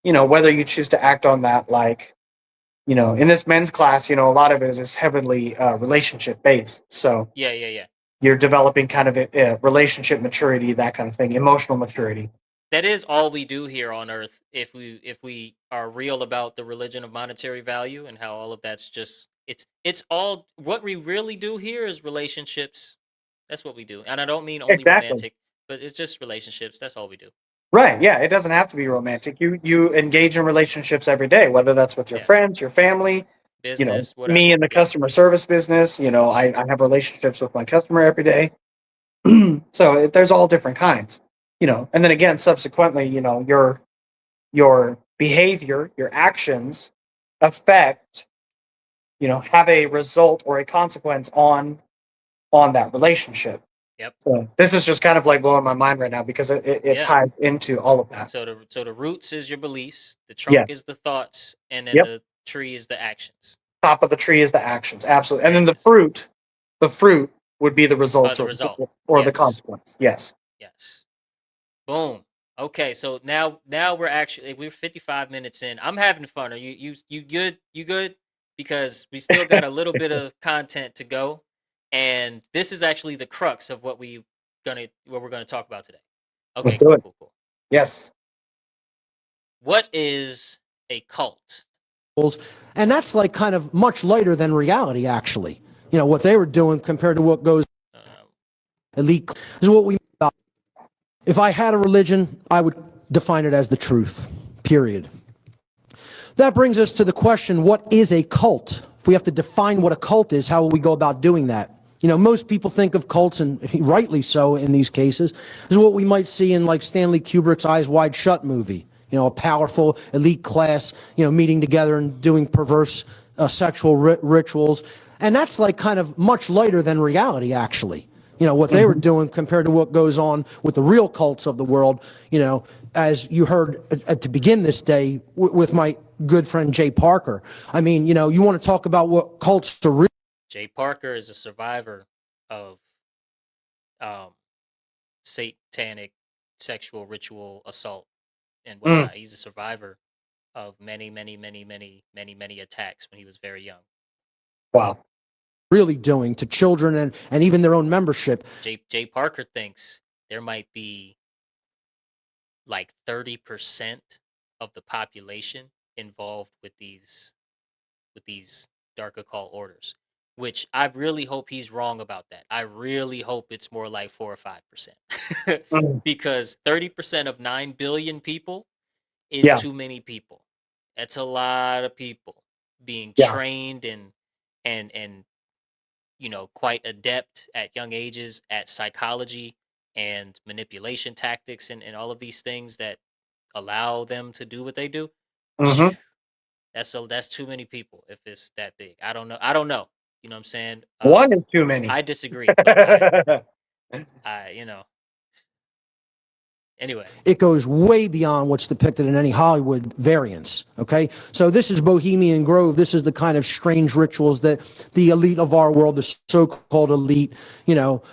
whether you choose to act on that, like, in this men's class, a lot of it is heavily relationship based. So Yeah. Yeah. Yeah. you're developing kind of a relationship maturity, that kind of thing, emotional maturity. That is all we do here on Earth. If we are real about the religion of monetary value and how all of that's just it's all what we really do here is relationships. That's what we do, and I don't mean only Exactly. romantic, but it's just relationships. That's all we do. Right. Yeah. It doesn't have to be romantic. You engage in relationships every day, whether that's with your Yeah, friends, your family, business, me whatever. in the Yeah. customer service business, I have relationships with my customer every day. So there's all different kinds, and then again, subsequently, your behavior, your actions affect, have a result or a consequence on that relationship. Yep. So this is just kind of like blowing my mind right now because it Yeah. ties into all of that. So the roots is your beliefs, the Yeah. trunk is the thoughts, and then Yep. the tree is the actions. Top of the tree is the actions, absolutely, and Very then the interesting. fruit, the fruit would be the results The result. or the Yes. consequence. Yes. Yes. Boom. Okay, so now we're 55 minutes in. I'm having fun. Are you good? You good? Because we still got a little bit of content to go, and this is actually the crux of what we're gonna talk about today. Let's Okay, do cool, it. cool, cool. Yes. What is a cult? And that's like kind of much lighter than reality, actually. You know, what they were doing compared to what goes Uh, elite is what we. If I had a religion, I would define it as the truth, period. That brings us to the question, what is a cult? If we have to define what a cult is, how will we go about doing that? You know, most people think of cults, and rightly so in these cases, is what we might see in like Stanley Kubrick's Eyes Wide Shut movie. You know, a powerful elite class, you know, meeting together and doing perverse sexual rituals. And that's like kind of much lighter than reality, actually. You know, what they were doing compared to what goes on with the real cults of the world, you know, as you heard to begin this day with my good friend Jay Parker. I mean, you know, you want to talk about what cults are real. Jay Parker is a survivor of um, satanic sexual ritual assault and Mm, whatnot. He's a survivor of many attacks when he was very young. wow. Really doing to children and even their own membership. Jay Parker thinks there might be like 30% of the population involved with these dark occult orders, which I really hope he's wrong about that. I really hope it's more like 4 or 5%. Mm, Because 30% of 9 billion people is yeah. too many people. That's a lot of people being Yeah. trained and you know, quite adept at young ages at psychology and manipulation tactics and all of these things that allow them to do what they do. Hmm. That's too many people if it's that big. I don't know. I don't know. You know what I'm saying? One is too many. I disagree, but I you know, anyway. It goes way beyond what's depicted in any Hollywood variants. Okay, so this is Bohemian Grove. This is the kind of strange rituals that the elite of our world, the so-called elite, you know,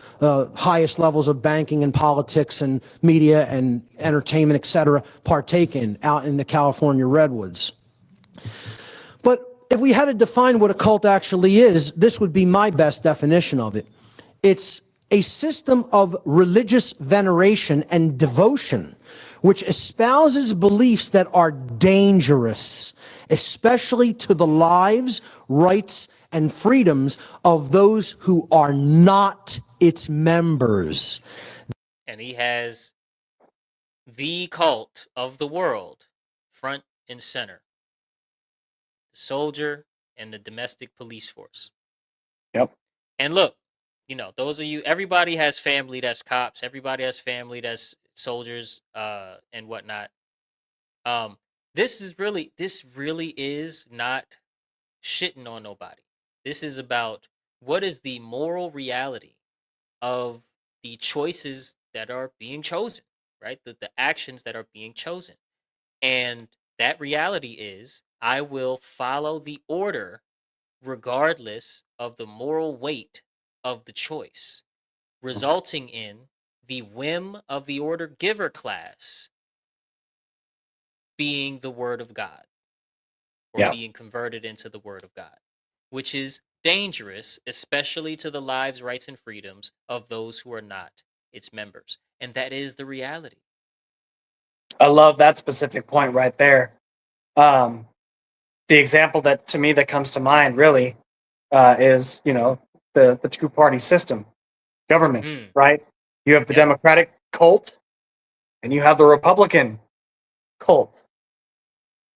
highest levels of banking and politics and media and entertainment, etc., partake in out in the California redwoods. But if we had to define what a cult actually is, this would be my best definition of it. It's a system of religious veneration and devotion which espouses beliefs that are dangerous, especially to the lives, rights, and freedoms of those who are not its members. And he has the cult of the world front and center. The soldier and the domestic police force. Yep. And look, you know, those of you, everybody has family that's cops, everybody has family that's soldiers, and whatnot. Um, this really is not shitting on nobody. This is about what is the moral reality of the choices that are being chosen, right? The actions that are being chosen. And that reality is I will follow the order regardless of the moral weight of the choice, resulting in the whim of the order giver class being the word of God or Yeah. being converted into the word of God, which is dangerous, especially to the lives, rights, and freedoms of those who are not its members. And that is the reality. I love that specific point right there. Um, the example that to me that comes to mind really is, you know, the two-party system, government, Mm, right? You have the yep. Democratic cult and you have the Republican cult.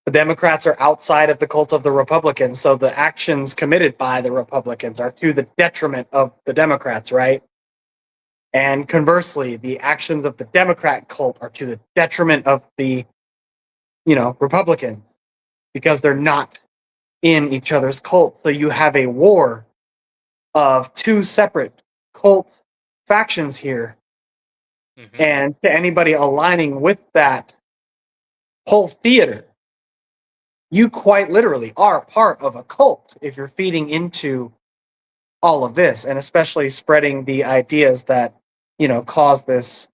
The Democrats are outside of the cult of the Republicans, so the actions committed by the Republicans are to the detriment of the Democrats, right? And conversely, the actions of the Democrat cult are to the detriment of the, you know, Republican because they're not in each other's cult. So you have a war of two separate cult factions here. Hmm. And to anybody aligning with that whole theater, you quite literally are part of a cult if you're feeding into all of this and especially spreading the ideas that, you know, cause this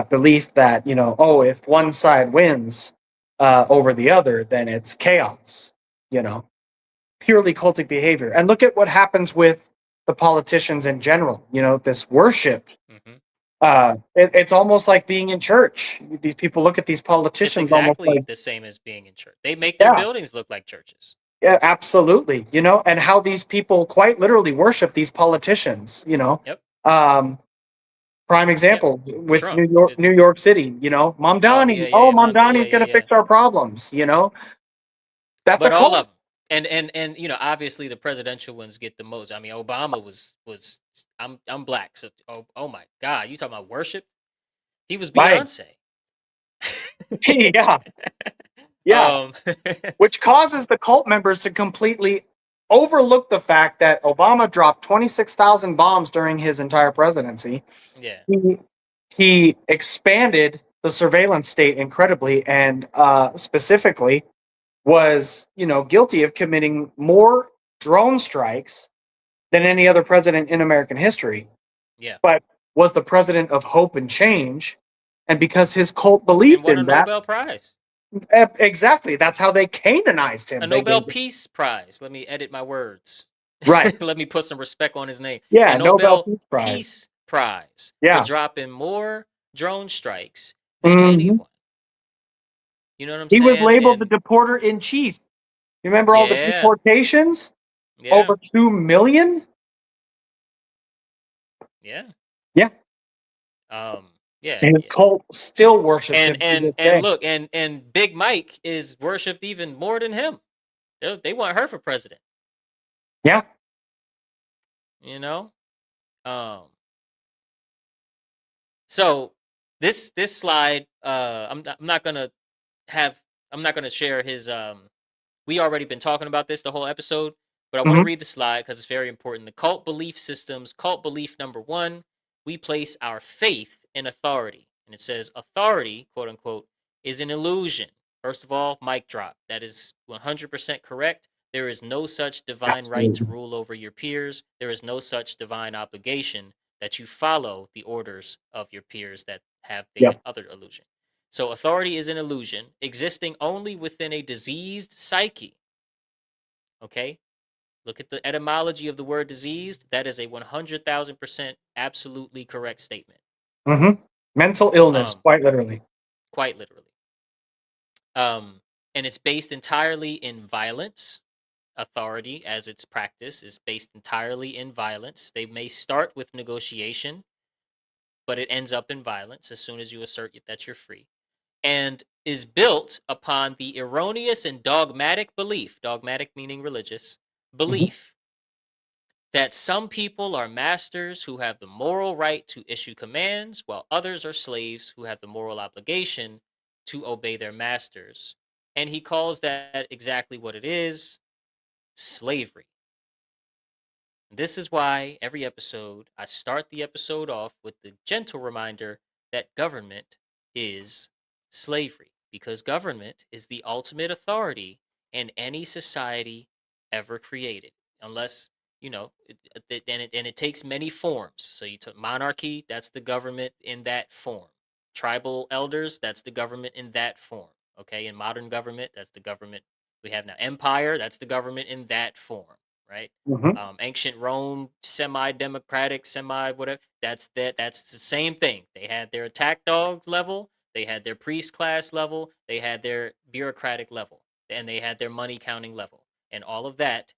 belief that, oh, if one side wins over the other, then it's chaos, purely cultic behavior. And look at what happens with the politicians in general, this worship. Hmm. It's almost like being in church. These people look at these It's politicians almost exactly like, the same as being in church. They make their yeah, buildings look like churches. yeah, absolutely. And how these people quite literally worship these politicians. Yep. Um, Prime Yep. example with Trump. New York City, Oh yeah, Mamdani. yeah, Oh, yeah. Mamdani Yeah, is yeah, going to yeah. fix our problems. That's a But all cult. of them, and obviously the presidential ones get the most. I mean, Obama was I'm black, so oh my God, you talking about worship? He was Right. Beyonce. Yeah. Yeah. um, Which causes the cult members to completely overlook the fact that Obama dropped 26,000 bombs during his entire presidency. yeah, He expanded the surveillance state incredibly, and specifically was, guilty of committing more drone strikes than any other president in American history. yeah, But was the president of hope and change, and because his cult and believed won a in that, Nobel Prize, exactly, that's how they canonized a him. They Nobel gave Peace Prize. Let me edit my words. right, Let me put some respect on his name. A yeah, Nobel Nobel Peace Prize, Peace Prize for yeah. dropping more drone strikes than Hmm. anyone. You know what I'm He was saying? labeled the And deporter in chief. You remember all the yeah, deportations? yeah, Over 2 million. yeah. Yeah, Yeah, and his yeah. cult still worships And him to and this and day. look, and Big Mike is worshipped even more than him. They want her for president. Yeah. You know. Um. So this slide, have I'm not gonna share his. We already been talking about this the whole episode, but I want to Hmm. read the slide because it's very important. The cult belief systems. Cult belief number one: we place our faith in authority, and it says authority, quote unquote, is an illusion. First of all, mic drop. That is 100% correct. There is no such divine right to Absolutely. rule over your peers. There is no such divine obligation that you follow the orders of your peers that have the Yep. other illusion. So authority is an illusion existing only within a diseased psyche. Okay? Look at the etymology of the word diseased. That is a 100,000% absolutely correct statement. Hmm. Mental illness, Um, quite literally. quite literally. And it's based entirely in violence. Authority, as its practice, is based entirely in violence. They may start with negotiation, but it ends up in violence as soon as you assert that you're free, and is built upon the erroneous and dogmatic belief, dogmatic meaning religious, Hmm. belief that some people are masters who have the moral right to issue commands, while others are slaves who have the moral obligation to obey their masters. And he calls that exactly what it is: slavery. This is why every episode I start the episode off with the gentle reminder that government is slavery, because government is the ultimate authority in any society ever created. Unless, and it takes many forms. So you took monarchy, that's the government in that form. Tribal elders, that's the government in that form. Okay, in modern government, that's the government we have now. Empire, that's the government in that form, right? Hmm. Ancient Rome, semi-democratic, semi-whatever. That's the same thing. They had their attack dogs level, they had their priest class level, they had their bureaucratic level, and they had their money counting level, and all of that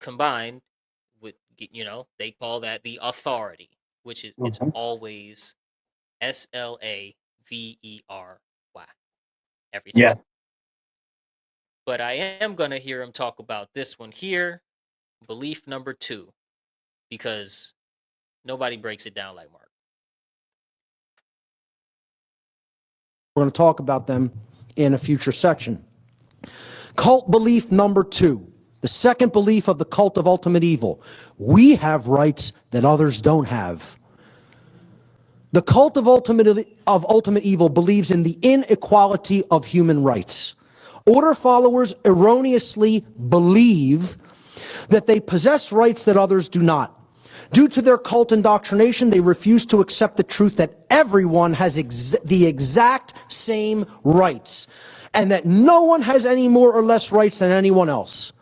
combined with, they call that the authority, which is it's Hmm. always Slavery every time. Yeah. But I am gonna hear him talk about this one here, belief number two, because nobody breaks it down like Mark. We're going to talk about them in a future section. Cult belief number two, the second belief of the cult of ultimate evil. We have rights that others don't have. The cult of ultimate evil believes in the inequality of human rights. Order followers erroneously believe that they possess rights that others do not. Due to their cult indoctrination, they refuse to accept the truth that everyone has the exact same rights, and that no one has any more or less rights than anyone else.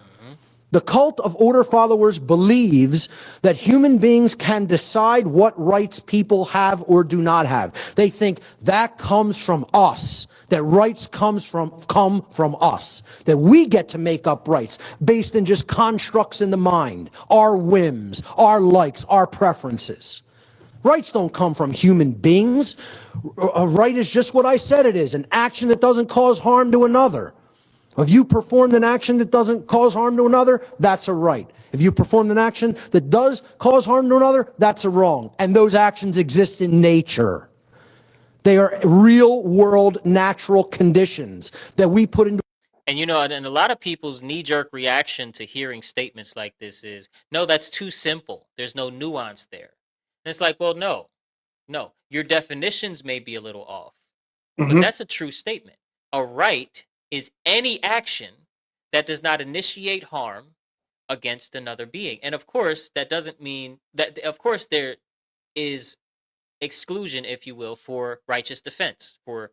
The cult of order followers believes that human beings can decide what rights people have or do not have. They think that comes from us, that rights come from us, that we get to make up rights based in just constructs in the mind, our whims, our likes, our preferences. Rights don't come from human beings. A right is just what I said it is, an action that doesn't cause harm to another. If you performed an action that doesn't cause harm to another, that's a right. If you performed an action that does cause harm to another, that's a wrong. And those actions exist in nature. They are real world natural conditions that we put into. And and a lot of people's knee-jerk reaction to hearing statements like this is, no, that's too simple. There's no nuance there. And it's like, well, no. Your definitions may be a little off, but that's a true statement. A right is any action that does not initiate harm against another being. And of course, that doesn't mean that, of course, there is exclusion, if you will, for righteous defense, for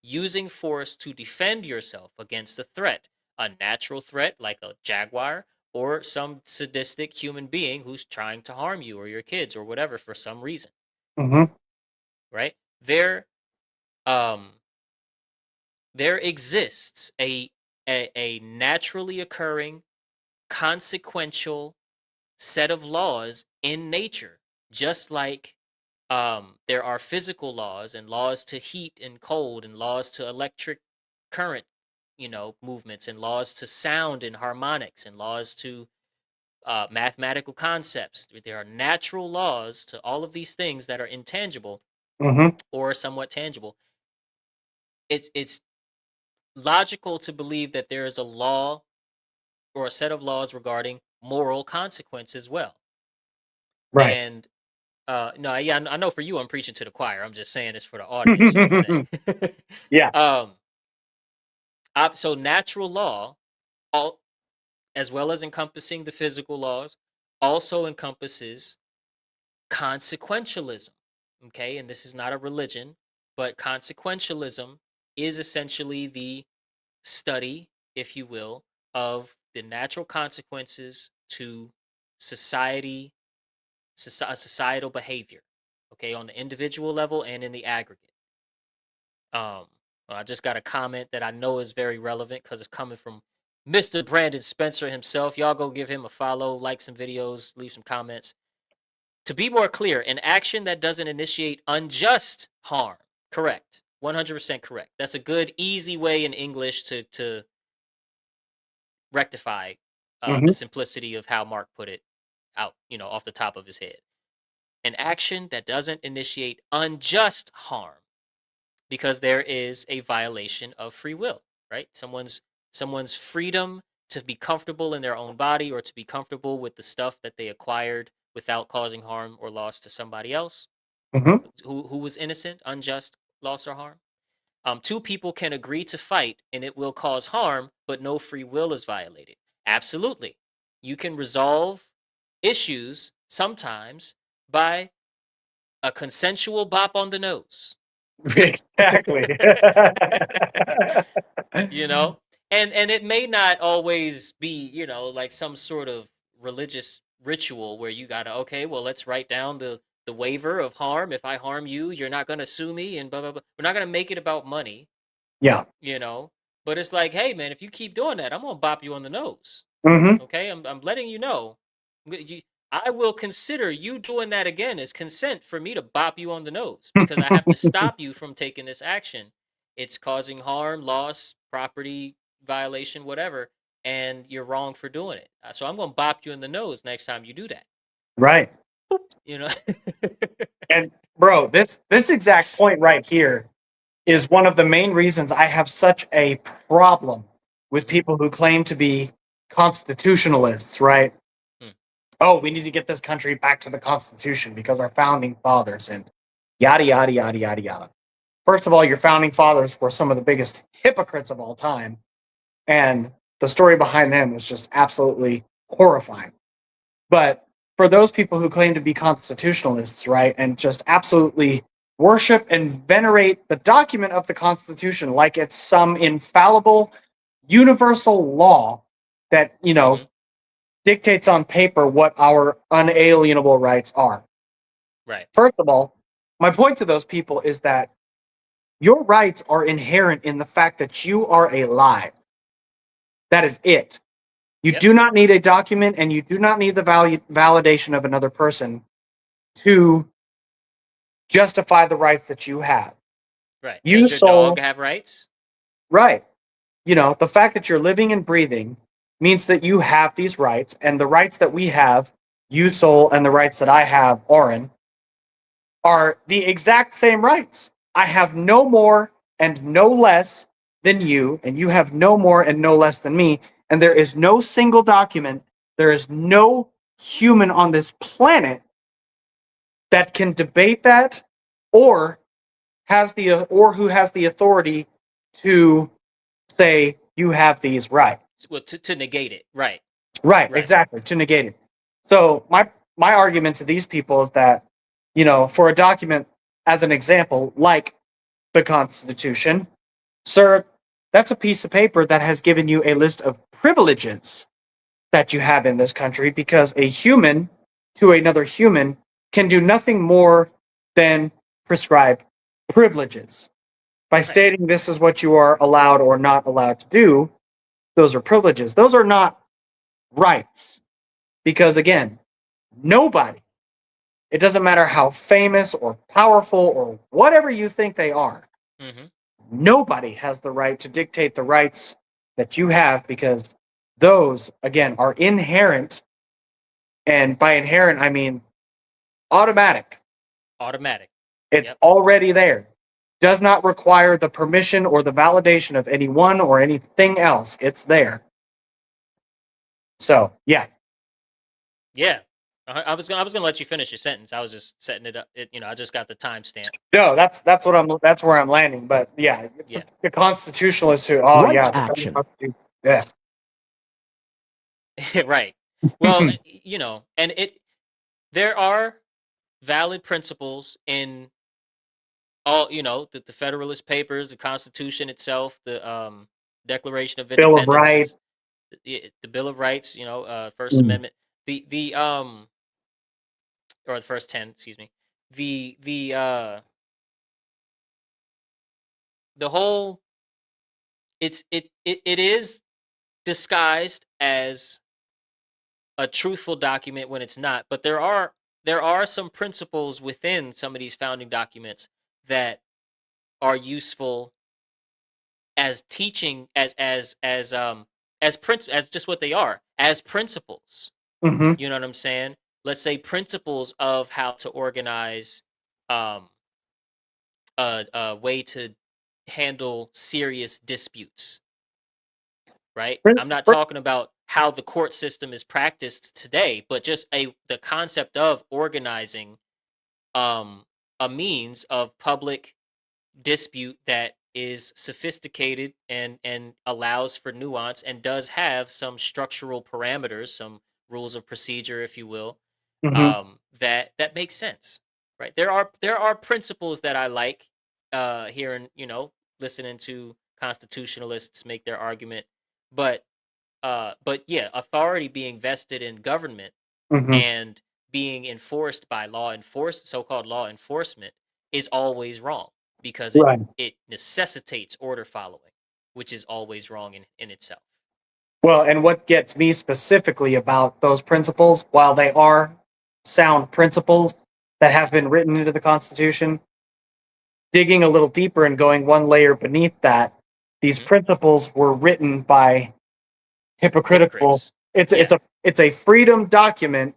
using force to defend yourself against a threat, a natural threat like a jaguar, or some sadistic human being who's trying to harm you or your kids or whatever for some reason. Right? There exists a naturally occurring consequential set of laws in nature, just like there are physical laws and laws to heat and cold and laws to electric current, movements, and laws to sound and harmonics and laws to mathematical concepts. There are natural laws to all of these things that are intangible or somewhat tangible. It's logical to believe that there is a law or a set of laws regarding moral consequence as well. Right. And no, yeah, I know for you, I'm preaching to the choir. I'm just saying this for the audience. You know what I'm saying? Yeah. So natural law, all as well as encompassing the physical laws, also encompasses consequentialism. Okay, and this is not a religion, but consequentialism is essentially the study, if you will, of the natural consequences to societal behavior. Okay, on the individual level and in the aggregate. I just got a comment that I know is very relevant because it's coming from Mr. Brandon Spencer himself. Y'all go give him a follow, like some videos, leave some comments. To be more clear, an action that doesn't initiate unjust harm. Correct. 100% correct. That's a good, easy way in English to rectify the simplicity of how Mark put it out, off the top of his head. An action that doesn't initiate unjust harm, because there is a violation of free will, right? Someone's freedom to be comfortable in their own body or to be comfortable with the stuff that they acquired without causing harm or loss to somebody else who was innocent, unjust loss or harm. Two people can agree to fight and it will cause harm, but no free will is violated. Absolutely. You can resolve issues sometimes by a consensual bop on the nose. Exactly. And it may not always be, like some sort of religious ritual where you gotta, okay, well, let's write down the waiver of harm. If I harm you, you're not gonna sue me and blah blah blah. We're not gonna make it about money. Yeah. But it's like, hey man, if you keep doing that, I'm gonna bop you on the nose. Okay, I'm letting you know. I will consider you doing that again as consent for me to bop you on the nose because I have to stop you from taking this action. It's causing harm, loss, property violation, whatever, and you're wrong for doing it. So I'm going to bop you in the nose next time you do that. Right. Boop, And bro, this exact point right here is one of the main reasons I have such a problem with people who claim to be constitutionalists, right? Oh, we need to get this country back to the Constitution because our founding fathers and yada, yada, yada, yada, yada. First of all, your founding fathers were some of the biggest hypocrites of all time. And the story behind them was just absolutely horrifying. But for those people who claim to be constitutionalists, right, and just absolutely worship and venerate the document of the Constitution like it's some infallible universal law that, dictates on paper what our unalienable rights are. Right. First of all, my point to those people is that your rights are inherent in the fact that you are alive. That is it. You do not need a document, and you do not need the validation of another person to justify the rights that you have. Right. You Does your dog have rights? Right. The fact that you're living and breathing means that you have these rights, and the rights that we have, you, Soul, and the rights that I have, Auren, are the exact same rights. I have no more and no less than you, and you have no more and no less than me. And there is no single document, there is no human on this planet that can debate that or who has the authority to say you have these rights. Well, to negate it. Right. Right, exactly, to negate it. So my argument to these people is that, for a document, as an example, like the Constitution, sir, that's a piece of paper that has given you a list of privileges that you have in this country, because a human to another human can do nothing more than prescribe privileges. By stating this is what you are allowed or not allowed to do, those are privileges. Those are not rights. Because again, nobody, it doesn't matter how famous or powerful or whatever you think they are, nobody has the right to dictate the rights that you have, because those, again, are inherent. And by inherent, I mean automatic. Automatic. It's already there. Does not require the permission or the validation of anyone or anything else. It's there. So, yeah. Yeah. I was gonna let you finish your sentence. I was just setting it up. I just got the timestamp. No, that's where I'm landing. But yeah, the constitutionalists who action. Yeah. Right. Well, and there are valid principles in all, the Federalist Papers, the Constitution itself, the Declaration of Bill of Independence, Rights. the Bill of Rights, First Amendment, the or the first 10, excuse me, the whole, it is disguised as a truthful document when it's not, but there are some principles within some of these founding documents that are useful as teaching, as just what they are, as principles. Mm-hmm. You know what I'm saying? Let's say principles of how to organize a way to handle serious disputes. Right? I'm not talking about how the court system is practiced today, but just the concept of organizing a means of public dispute that is sophisticated and allows for nuance and does have some structural parameters, some rules of procedure, if you will, that makes sense, right? There are principles that I like hearing, listening to constitutionalists make their argument, but yeah, authority being vested in government and being enforced by so-called law enforcement is always wrong, because it necessitates order following, which is always wrong in itself. Well, and what gets me specifically about those principles, while they are sound principles that have been written into the Constitution, digging a little deeper and going one layer beneath that, these principles were written by hypocritical. It's a freedom document.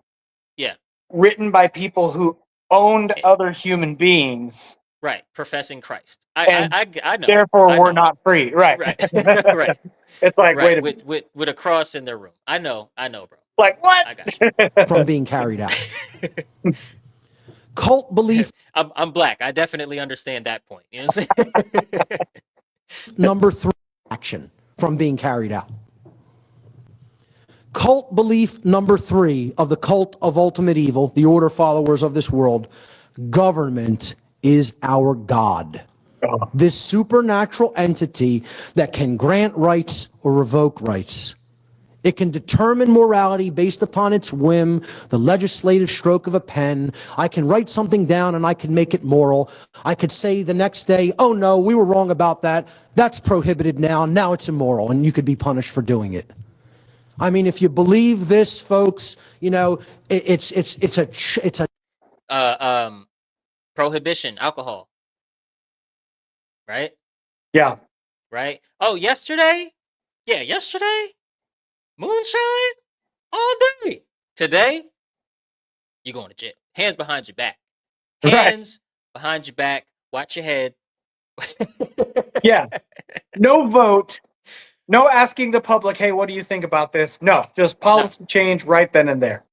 Yeah. Written by people who owned other human beings. Right, professing Christ. I know. Therefore, we're not free. Right. Right. It's like, wait a minute. With a cross in their room. I know, bro. Like, what? I got you. From being carried out. Cult belief. I'm black. I definitely understand that point. You know what I'm saying? Number 3, action from being carried out. Cult belief number 3 of the cult of ultimate evil, the order followers of this world: government is our God. Oh. This supernatural entity that can grant rights or revoke rights. It can determine morality based upon its whim, the legislative stroke of a pen. I can write something down and I can make it moral. I could say the next day, oh no, we were wrong about that. That's prohibited now. Now it's immoral, and you could be punished for doing it. I mean, if you believe this, folks, you know, it's a Prohibition, alcohol, right? Yeah. Right? Oh, yesterday? Yeah, yesterday? Moonshine? All day. Today? You're going to jail. Hands behind your back. Hands behind your back. Watch your head. Yeah. No vote. No asking the public, hey, what do you think about this? No, just policy change right then and there.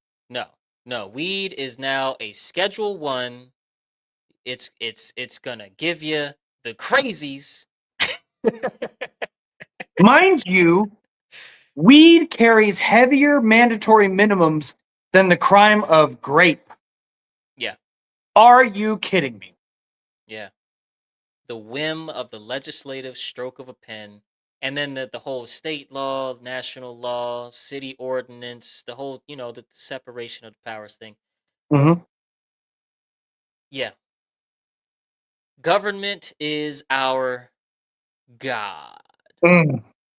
No. Weed is now a Schedule 1. It's gonna give you the crazies. Mind you, weed carries heavier mandatory minimums than the crime of grape. Yeah. Are you kidding me? Yeah. The whim of the legislative stroke of a pen, and then the whole state law, national law, city ordinance, the whole, the separation of the powers thing. Mm-hmm. Yeah. Government is our God.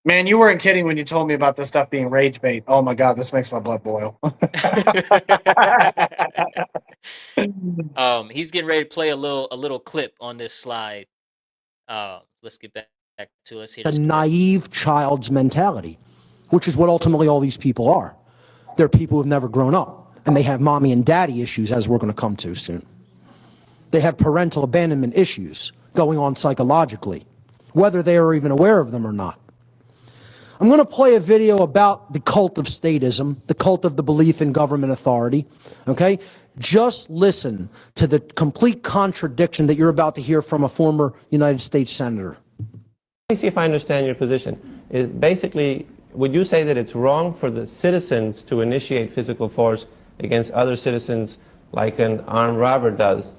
Man, you weren't kidding when you told me about this stuff being rage bait. Oh my God, this makes my blood boil. He's getting ready to play a little clip on this slide. Let's get back to let's hear a this clip. naive child's mentality, which is what ultimately all these people are. They're people who've never grown up, and they have mommy and daddy issues, as we're going to come to soon. They have parental abandonment issues going on psychologically, whether they are even aware of them or not. I'm going to play a video about the cult of statism, the cult of the belief in government authority, okay? Just listen to the complete contradiction that you're about to hear from a former United States Senator. Let me see if I understand your position. Basically, would you say that it's wrong for the citizens to initiate physical force against other citizens like an armed robber does?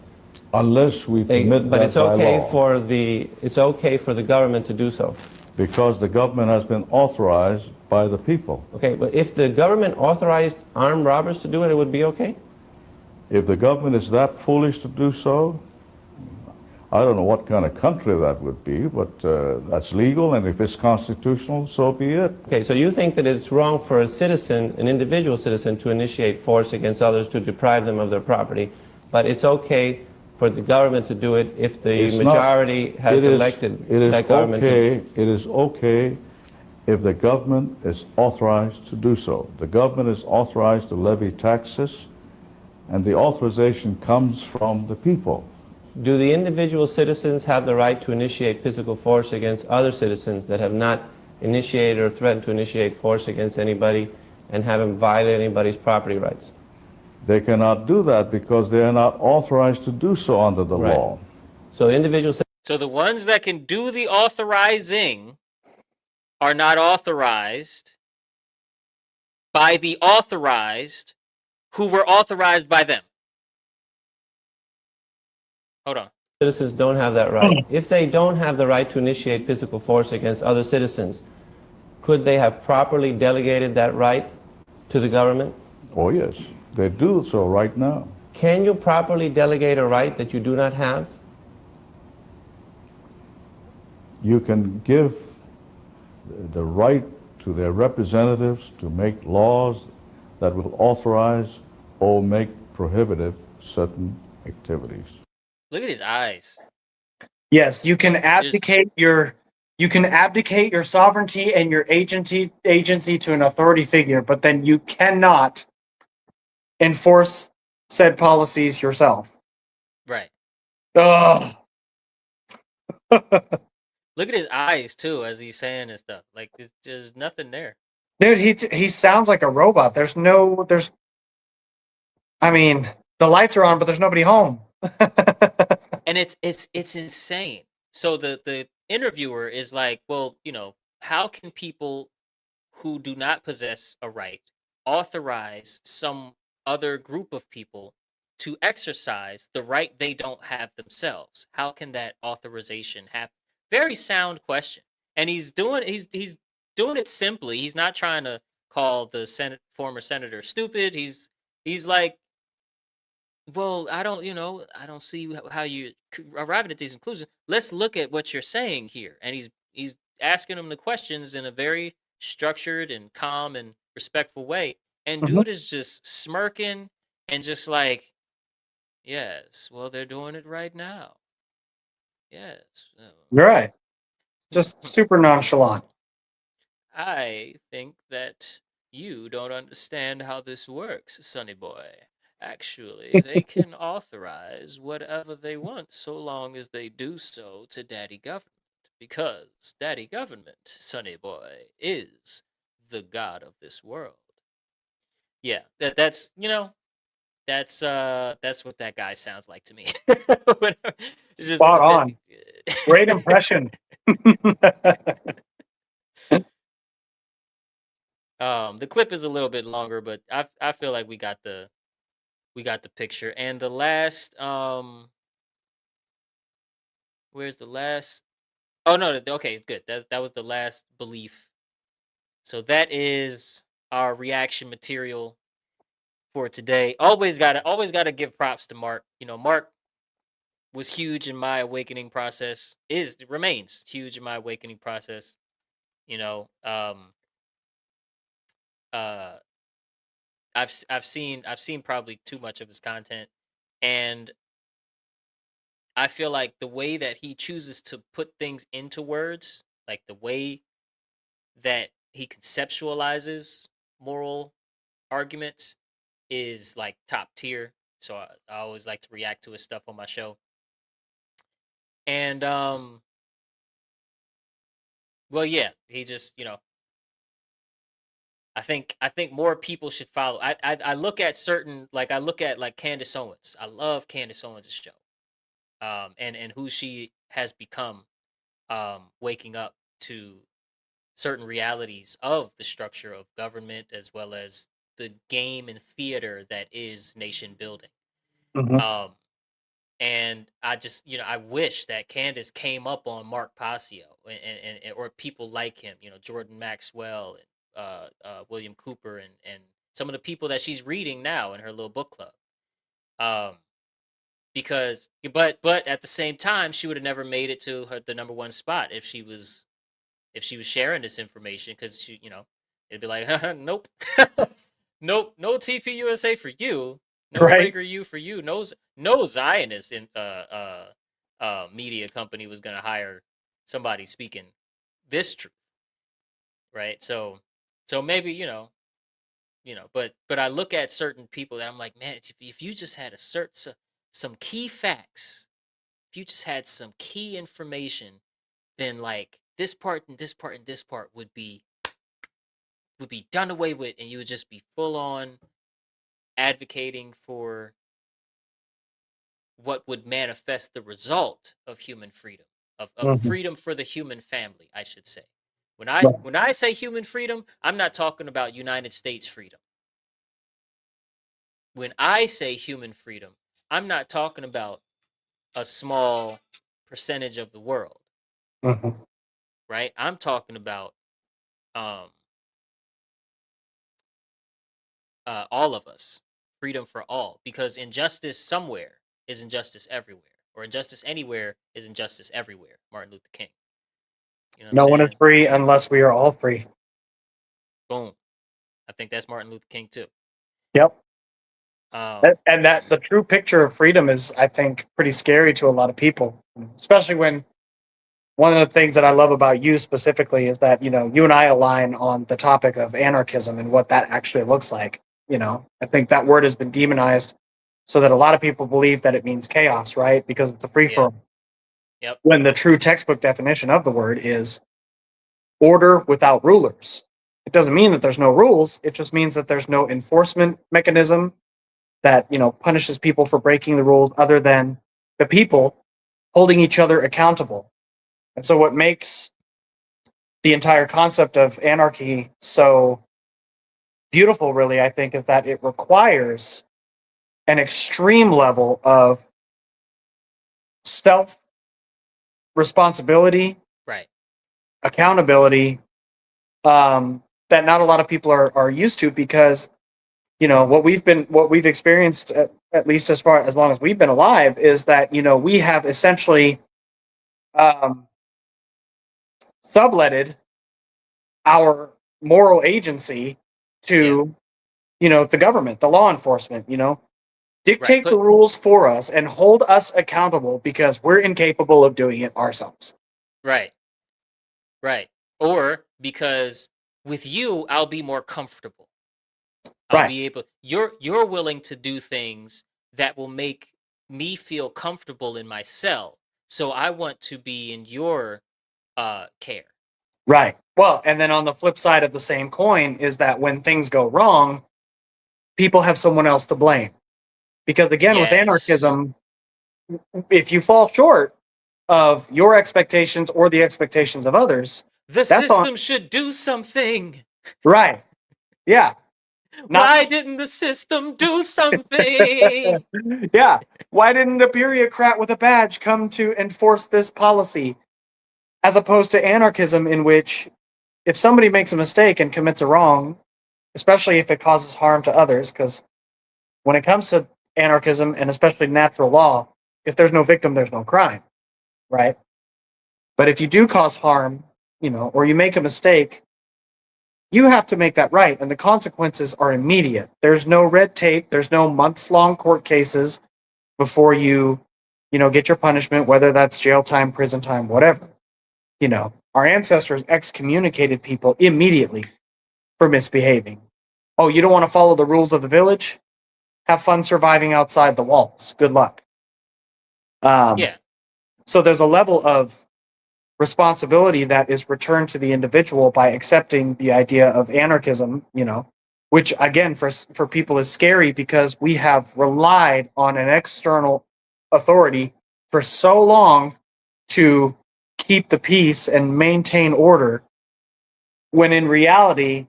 Unless we permit but that it's okay by law. it's okay for the government to do so. Because the government has been authorized by the people. Okay, but if the government authorized armed robbers to do it, it would be okay? If the government is that foolish to do so, I don't know what kind of country that would be, but that's legal, and if it's constitutional, so be it. Okay, so you think that it's wrong for a citizen, an individual citizen, to initiate force against others to deprive them of their property, but it's okay for the government to do it if the majority has elected that government to. It is okay if the government is authorized to do so. The government is authorized to levy taxes, and the authorization comes from the people. Do the individual citizens have the right to initiate physical force against other citizens that have not initiated or threatened to initiate force against anybody and haven't violated anybody's property rights? They cannot do that because they are not authorized to do so under the law. So individual. So the ones that can do the authorizing are not authorized by the authorized who were authorized by them. Hold on. Citizens don't have that right. If they don't have the right to initiate physical force against other citizens, could they have properly delegated that right to the government? Oh, yes. They do so right now. Can you properly delegate a right that you do not have? You can give the right to their representatives to make laws that will authorize or make prohibitive certain activities. Look at his eyes. Yes, you can abdicate your sovereignty and your agency to an authority figure, but then you cannot enforce said policies yourself. Right. Ugh. Look at his eyes too as he's saying this stuff. Like there's nothing there. Dude, he sounds like a robot. I mean, the lights are on, but there's nobody home. And it's insane. So the interviewer is like, well, how can people who do not possess a right authorize some other group of people to exercise the right they don't have themselves? How can that authorization happen? Very sound question. And he's doing it simply. He's not trying to call the former senator stupid. He's like, well, I don't see how you arriving at these conclusions. Let's look at what you're saying here. And he's asking him the questions in a very structured and calm and respectful way. And Mhm. dude is just smirking and just like, yes, well, they're doing it right now. Yes. You're right. Just super nonchalant. I think that you don't understand how this works, Sonny boy. Actually, they can authorize whatever they want so long as they do so to Daddy Government. Because Daddy Government, Sonny boy, is the god of this world. Yeah, that's what that guy sounds like to me. It's just Spot on. Great impression. The clip is a little bit longer, but I feel like we got the picture. And the last where's the last? Oh no, okay, good. That was the last belief. So that is our reaction material for today. Always gotta give props to Mark. Mark was huge in my awakening process. Remains huge in my awakening process. You know, uh I've seen probably too much of his content, and I feel like the way that he chooses to put things into words, like the way that he conceptualizes moral arguments, is like top tier. So I always like to react to his stuff on my show. And well, yeah, he just I think more people should follow. I look at certain, like I look at like Candace Owens. I love Candace Owens' show. And who she has become, waking up to certain realities of the structure of government as well as the game and theater that is nation building. Mhm. And I just, I wish that Candace came up on Mark Passio and or people like him, Jordan Maxwell and William Cooper and some of the people that she's reading now in her little book club. Um, because but at the same time, she would have never made it to the number one spot if she was sharing this information, because it'd be like, nope, nope, no TPUSA for you, no Right. PragerU for you, no Zionist in media company was gonna hire somebody speaking this truth, right? So maybe but I look at certain people that I'm like, man, if you just had some key facts, if you just had some key information, then like this part and this part and this part would be done away with, and you would just be full on advocating for what would manifest the result of human freedom, of Mhm. freedom for the human family, I should say. When Right. I say human freedom, I'm not talking about United States freedom. When I say human freedom, I'm not talking about a small percentage of the world, Mhm. right? I'm talking about um all of us, freedom for all, because injustice somewhere is injustice everywhere, or injustice anywhere is injustice everywhere. Martin Luther King. You know what I'm No one is saying? free unless we are all free. Boom. I think that's Martin Luther King too. Yep. Um, And that the true picture of freedom is, I think, pretty scary to a lot of people, especially when one of the things that I love about you specifically is that, you and I align on the topic of anarchism and what that actually looks like. I think that word has been demonized so that a lot of people believe that it means chaos, right? Because it's a free for yeah. all. Yep. When the true textbook definition of the word is order without rulers. It doesn't mean that there's no rules. It just means that there's no enforcement mechanism that, punishes people for breaking the rules other than the people holding each other accountable. And so what makes the entire concept of anarchy so beautiful, really, I think, is that it requires an extreme level of self responsibility, Right. accountability, that not a lot of people are used to, because what we've experienced, at least as long as we've been alive, is that we have essentially um, subletted our moral agency Yeah. to the government, the law enforcement, Right. dictate the rules for us and hold us accountable because we're incapable of doing it ourselves. Right. Right. Or because with you, I'll be more comfortable. I'll Right. be able. You're willing to do things that will make me feel comfortable in my cell. So I want to be in your care. Right. Well, and then on the flip side of the same coin is that when things go wrong, people have someone else to blame. Because again, with Yes. anarchism, if you fall short of your expectations or the expectations of others, The that's on. system should do something. Right. Yeah. Not. Why didn't the system do something? Yeah. Why didn't the bureaucrat with a badge come to enforce this policy? As opposed to anarchism, in which if somebody makes a mistake and commits a wrong, especially if it causes harm to others, because when it comes to anarchism and especially natural law, if there's no victim, there's no crime, right? But if you do cause harm, or you make a mistake, you have to make that right, and the consequences are immediate. There's no red tape. There's no months-long court cases before you get your punishment, whether that's jail time, prison time, whatever. Our ancestors excommunicated people immediately for misbehaving. Oh, you don't want to follow the rules of the village? Have fun surviving outside the walls. Good luck. Yeah. So there's a level of responsibility that is returned to the individual by accepting the idea of anarchism, which again for people is scary because we have relied on an external authority for so long to keep the peace and maintain order, when in reality,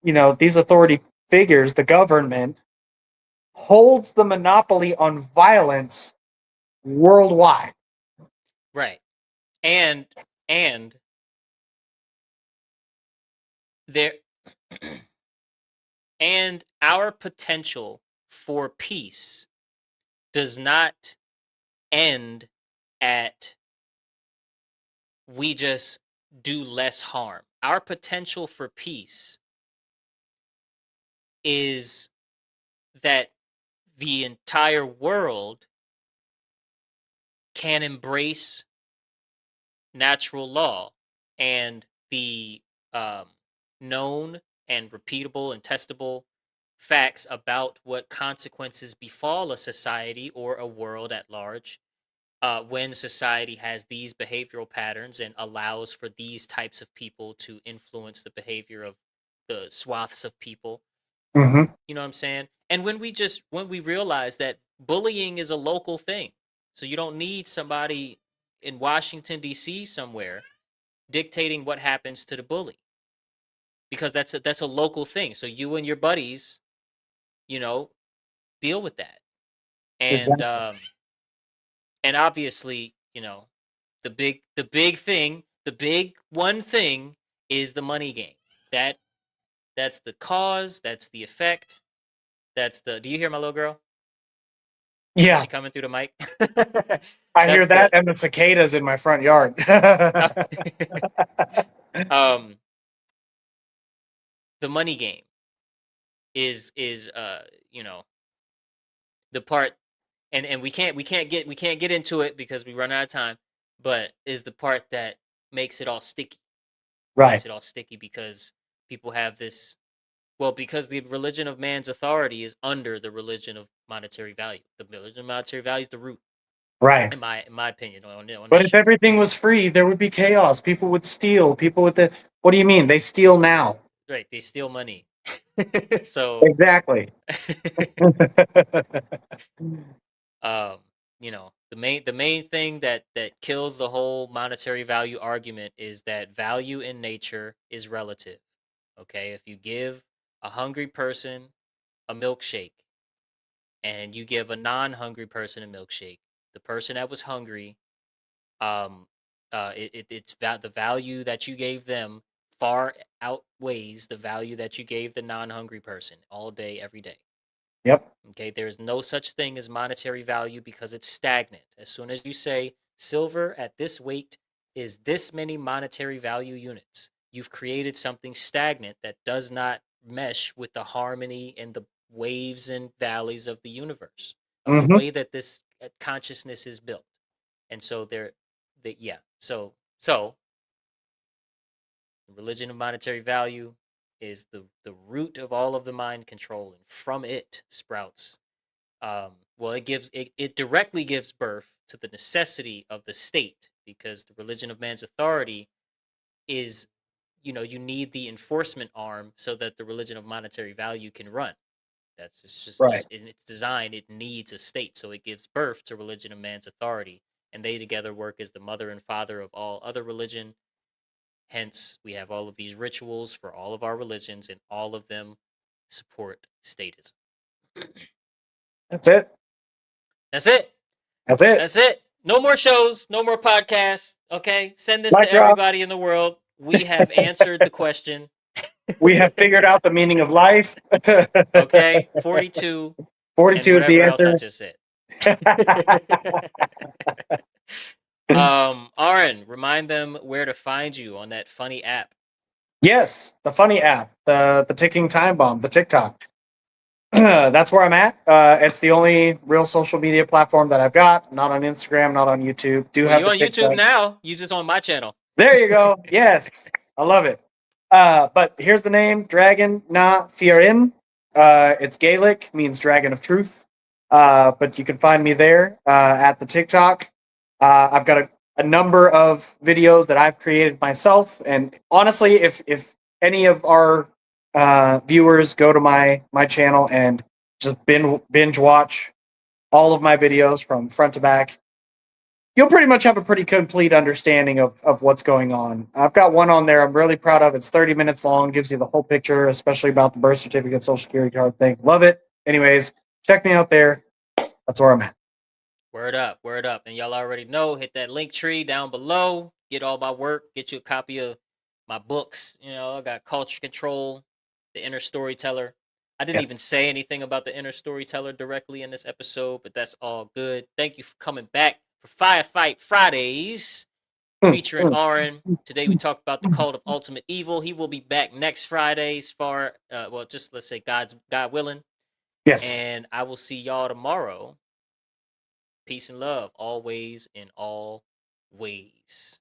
these authority figures, the government, holds the monopoly on violence worldwide. Right. And there and our potential for peace does not end at we just do less harm. Our potential for peace is that the entire world can embrace natural law and the known and repeatable and testable facts about what consequences befall a society or a world at large when society has these behavioral patterns and allows for these types of people to influence the behavior of the swaths of people. Mm-hmm. You know what I'm saying? And when we realize that bullying is a local thing, so you don't need somebody in Washington D.C. somewhere dictating what happens to the bully, because that's a local thing. So you and your buddies, you know, deal with that. And Exactly. obviously, the big one thing is the money game. That that's the cause, that's the effect, that's the. Do you hear my little girl? Is Yeah, she coming through the mic? I hear That's that the and the cicadas in my front yard. um the money game is you know the part, and we can't get into it because we run out of time, but is the part that makes it all sticky. Right. Makes it all sticky because people have this, well, because the religion of man's authority is under the religion of monetary value. The religion of monetary value is the root, Right. in my opinion, on But this if shit. everything was free, there would be chaos. People would steal. People with the. What do you mean? They steal now. Right, they steal money. So Exactly. um the main thing that kills the whole monetary value argument is that value in nature is relative. Okay, if you give a hungry person a milkshake and you give a non-hungry person a milkshake, the person that was hungry, um, the value that you gave them far outweighs the value that you gave the non-hungry person all day, every day. Yep. Okay, there's no such thing as monetary value because it's stagnant. As soon as you say silver at this weight is this many monetary value units, you've created something stagnant that does not mesh with the harmony and the waves and valleys of the universe, of the Mm-hmm. way that this consciousness is built. And so yeah. So the religion of monetary value is the root of all of the mind control, and from it sprouts well, it directly gives birth to the necessity of the state, because the religion of man's authority is, you need the enforcement arm so that the religion of monetary value can run. That's Right. just in its design, it needs a state, so it gives birth to religion of man's authority, and they together work as the mother and father of all other religion. Hence, we have all of these rituals for all of our religions, and all of them support statism. That's it. That's it. That's it. That's it. No more shows, no more podcasts. Okay. Send this Mic to drop. everybody in the world. We have answered the question. We have figured out the meaning of life. Okay. 42 and 42 is the whatever else I answer. just said. Auren, remind them where to find you on that funny app. Yes, the funny app, the ticking time bomb, the TikTok. That's where I'm at. It's the only real social media platform that I've got. Not on Instagram, not on YouTube. Well, you're on YouTube now. Use this on my channel. There you go. Yes, I love it. But here's the name: Dragon na Fiorin. It's Gaelic, means dragon of truth. But you can find me there at the TikTok. I've got a number of videos that I've created myself, and honestly, if any of our viewers go to my channel and just binge watch all of my videos from front to back, you'll pretty much have a pretty complete understanding of what's going on. I've got one on there I'm really proud of. It's 30 minutes long, gives you the whole picture, especially about the birth certificate, social security card thing. Love it. Anyways, check me out there. That's where I'm at. Word up, word up. And y'all already know, hit that link tree down below. Get all my work. Get you a copy of my books. I got Culture Control, The Inner Storyteller. I didn't even say anything about The Inner Storyteller directly in this episode, but that's all good. Thank you for coming back for Firefight Fridays, featuring Auren. Today we talked about the cult of ultimate evil. He will be back next Friday, just let's say God willing. Yes. And I will see y'all tomorrow. Peace and love, always in all ways.